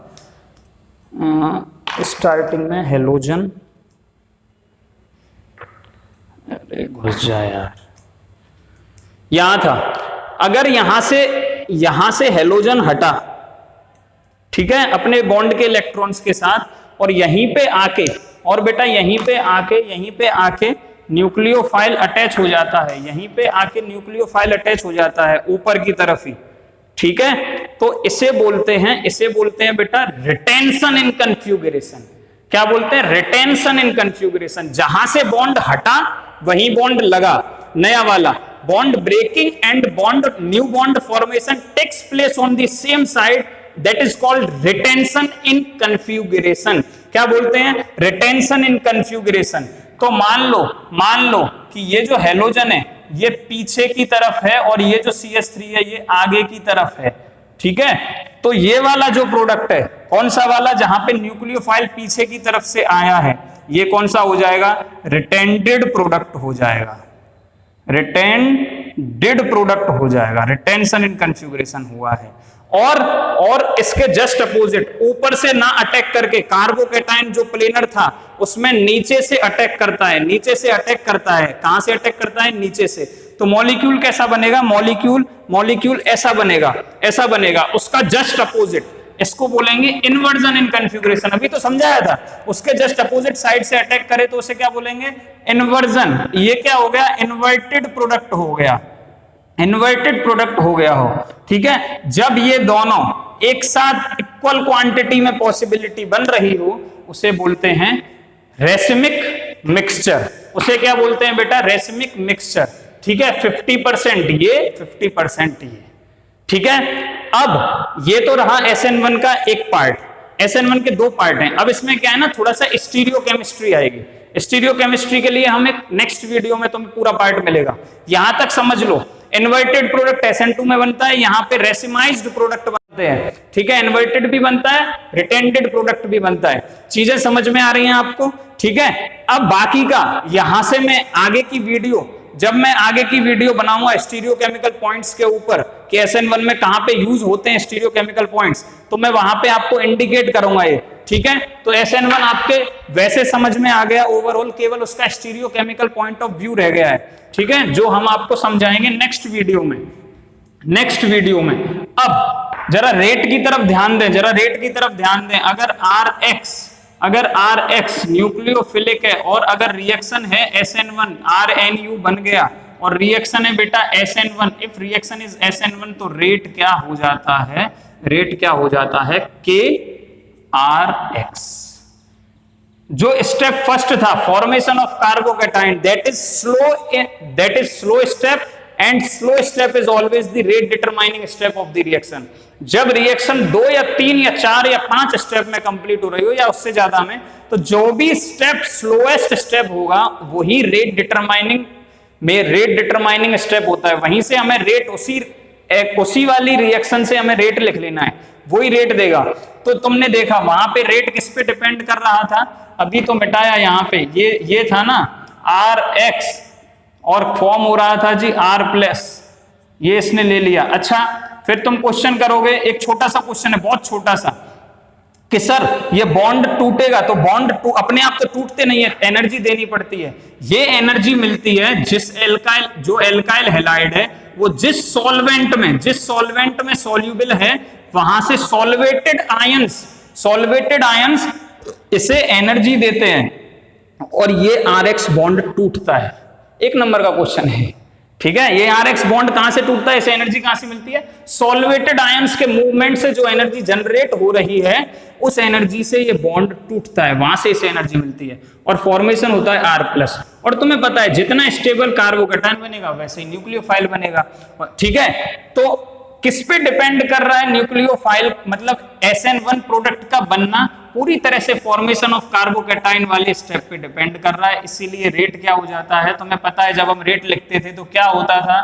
स्टार्टिंग में हेलोजन, अरे घुस जाए यार, यहां था, अगर यहां से हेलोजन हटा, ठीक है, अपने बॉन्ड के इलेक्ट्रॉन्स के साथ, और यहीं पे आके, और बेटा यहीं पे आके न्यूक्लियोफाइल अटैच हो जाता है, यहीं पे आके न्यूक्लियोफाइल अटैच हो जाता है ऊपर की तरफ ही, ठीक है, तो इसे बोलते हैं बेटा रिटेंशन इन कन्फ्यूगरेशन। क्या बोलते हैं, रिटेंशन इन कन्फ्यूगरेशन, जहां से बॉन्ड हटा वहीं बॉन्ड लगा, नया वाला bond breaking and new bond formation takes place on the same side, that is called retention in configuration. क्या बोलते हैं? Retention in configuration. तो मान लो कि ये जो हेलोजन है ये पीछे की तरफ है और ये जो CH3 है ये आगे की तरफ है, ठीक है। तो ये वाला जो प्रोडक्ट है, कौन सा वाला, जहां पे न्यूक्लियोफाइल पीछे की तरफ से आया है, ये कौन सा हो जाएगा? रिटेंडेड प्रोडक्ट हो जाएगा, रिटेंडेड प्रोडक्ट हो जाएगा, रिटेंशन इन कन्फ्यूगरेशन हुआ है। और इसके जस्ट अपोजिट, ऊपर से ना अटैक करके, कार्बोकैटायन जो प्लेनर था उसमें नीचे से अटैक करता है, नीचे से अटैक करता है। कहां से अटैक करता है? नीचे से। तो मॉलिक्यूल कैसा बनेगा? मॉलिक्यूल ऐसा बनेगा। उसका जस्ट अपोजिट, इसको बोलेंगे इन्वर्जन इन कन्फ्यूगरेशन। अभी तो समझाया था, उसके जस्ट अपोजिट साइड से अटैक करे तो उसे क्या बोलेंगे? इन्वर्जन। ये क्या हो गया? इन्वर्टेड प्रोडक्ट हो गया, इन्वर्टेड प्रोडक्ट हो गया हो, ठीक है। जब ये दोनों एक साथ इक्वल क्वांटिटी में पॉसिबिलिटी बन रही हो उसे बोलते हैं रेसिमिक मिक्सचर। उसे क्या बोलते हैं बेटा? रेसिमिक मिक्सचर, ठीक है। 50% ये, 50% ये, ठीक है। अब ये तो रहा SN1 का एक पार्ट। SN1 के दो पार्ट हैं। अब इसमें क्या है ना, थोड़ा सा स्टीरियोकेमिस्ट्री आएगी। स्टीरियोकेमिस्ट्री के लिए हम एक नेक्स्ट वीडियो में तुम्हें पूरा पार्ट मिलेगा। यहां तक समझ लो, इन्वर्टेड प्रोडक्ट SN2 में बनता है, यहां पे रेसिमाइज्ड प्रोडक्ट बनते हैं, ठीक है। इन्वर्टेड भी बनता है, रिटेंडेड प्रोडक्ट भी बनता है। चीजें समझ में आ रही हैं आपको, ठीक है। अब बाकी का यहां से मैं आगे की वीडियो, जब मैं आगे की वीडियो बनाऊंगा स्टीरियोकेमिकल पॉइंट्स के ऊपर कि SN1 में कहां पे यूज होते हैं स्टीरियोकेमिकल पॉइंट्स, तो मैं वहां पे आपको इंडिकेट करूंगा ये, ठीक है। तो SN1 आपके वैसे समझ में आ गया ओवरऑल, केवल उसका स्टीरियोकेमिकल पॉइंट ऑफ व्यू रह गया है, ठीक है, जो हम आपको समझाएंगे नेक्स्ट वीडियो में। अब जरा रेट की तरफ ध्यान दें, अगर RX न्यूक्लियोफिलिक है और अगर रिएक्शन है SN1, RNU बन गया और रिएक्शन है बेटा SN1, if reaction is SN1, तो रेट क्या हो जाता है? KRX। जो स्टेप फर्स्ट था, formation of carbocation, that is slow step, and slow step is always the rate determining step of the reaction. जब रिएक्शन 2 या 3 या 4 या 5 स्टेप में कंप्लीट हो रही हो या उससे ज्यादा में, तो जो भी स्टेप स्लोएस्ट स्टेप होगा वही रेट डिटरमाइनिंग स्टेप होता है। वहीं से हमें रेट उसी वाली रिएक्शन से हमें रेट लिख लेना है, वही रेट देगा। तो तुमने देखा वहां पे रेट किस पे डिपेंड कर रहा था? अभी तो मिटाया, यहां पे ये था ना RX और फॉर्म हो रहा था जी R+, ये इसने ले लिया। अच्छा, फिर तुम क्वेश्चन करोगे, एक छोटा सा क्वेश्चन है, बहुत छोटा सा, कि सर ये बॉन्ड टूटेगा, तो बॉन्ड अपने आप तो टूटते नहीं है, एनर्जी देनी पड़ती है। ये एनर्जी मिलती है जो एल्काइल हैलाइड है वो जिस सॉल्वेंट में सॉल्यूबल है वहां से सॉल्वेटेड आयंस इसे एनर्जी देते हैं और ये RX बॉन्ड टूटता है। एक नंबर का क्वेश्चन है, ठीक है। ये RX बॉन्ड कहां से टूटता है? इसे एनर्जी कहां से मिलती है? सॉल्वेटेड आयंस के मूवमेंट से जो एनर्जी जनरेट हो रही है उस एनर्जी से ये बॉन्ड टूटता है, वहां से इसे एनर्जी मिलती है और फॉर्मेशन होता है R+। और तुम्हें पता है जितना स्टेबल कार्बोकैटायन बनेगा वैसे ही न्यूक्लियोफाइल बनेगा, ठीक है। तो किस पे डिपेंड कर रहा है न्यूक्लियोफाइल, मतलब SN1 प्रोडक्ट का बनना पूरी तरह से फॉर्मेशन ऑफ कार्बोकैटायन वाले स्टेप पे डिपेंड कर रहा है। इसीलिए रेट क्या हो जाता है? तुम्हें पता है जब हम रेट लिखते थे तो क्या होता था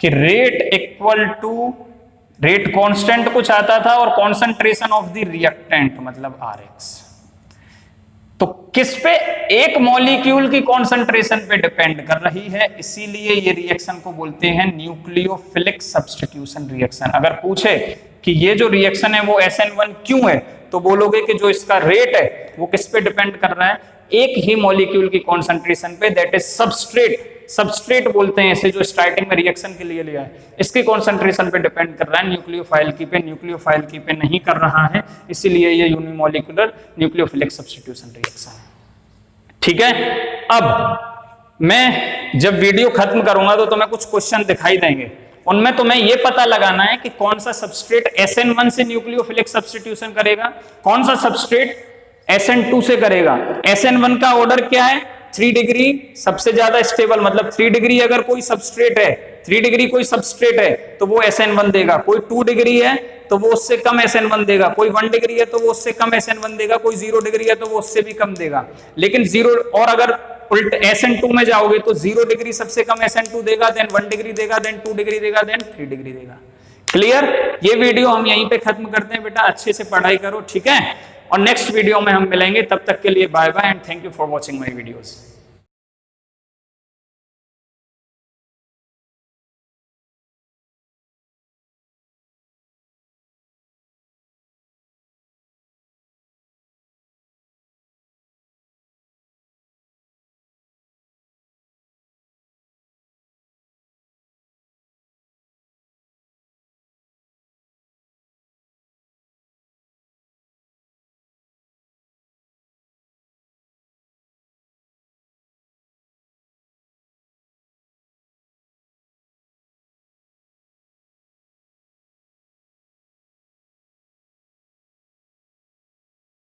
कि rate equal to rate constant कुछ आता था और कॉन्सेंट्रेशन ऑफ द रिएक्टेंट मतलब RX। तो किस पे? एक मॉलिक्यूल की कॉन्सेंट्रेशन पे डिपेंड कर रही है, इसीलिए ये रिएक्शन को बोलते हैं न्यूक्लियोफिलिक सब्स्टिट्यूशन रिएक्शन। अगर पूछे कि ये जो रिएक्शन है वो SN1 क्यों है, तो बोलोगे कि जो इसका रेट है वो किस पे डिपेंड कर रहा है? एक ही मॉलिक्यूल की कॉन्सेंट्रेशन पे, दैट इज सबस्ट्रेट बोलते हैं इसे, जो स्टार्टिंग में रिएक्शन के लिए लिया है, इसकी कॉन्सेंट्रेशन पे डिपेंड कर रहा है, न्यूक्लियोफाइल की पे नहीं कर रहा है। इसीलिए ये यूनिमॉलिक्यूलर न्यूक्लियोफिलिक सब्स्टिट्यूशन रिएक्शन है, ठीक है। अब मैं जब वीडियो खत्म करूंगा तो तुम्हें कुछ क्वेश्चन दिखाई देंगे, उनमें तुम्हें यह पता लगाना है कि कौन सा सबस्ट्रेट SN1 से न्यूक्लियोफिलिक सब्स्टिट्यूशन करेगा, कौन सा सबस्ट्रेट SN2 से करेगा। SN1 का ऑर्डर क्या है? 3 डिग्री, सबसे ज्यादा स्टेबल, मतलब 3 डिग्री अगर कोई सबस्ट्रेट है, 3 डिग्री कोई सबस्ट्रेट है तो वो SN1 देगा, कोई 2 डिग्री है तो वो उससे कम SN1 देगा, कोई 1 डिग्री है तो वो उससे कम SN1 देगा, कोई 0 डिग्री है तो वो उससे भी कम देगा। लेकिन 0 और अगर उल्ट SN2 में जाओगे तो 0 डिग्री सबसे कम SN2 देगा, देन 1 डिग्री देगा, देन 2 डिग्री देगा, देन 3 डिग्री देगा। क्लियर? ये वीडियो हम यहीं पे खत्म करते हैं बेटा, अच्छे से पढ़ाई करो, ठीक है? और नेक्स्ट वीडियो में हम मिलेंगे, तब तक के लिए bye bye and thank you for watching my videos.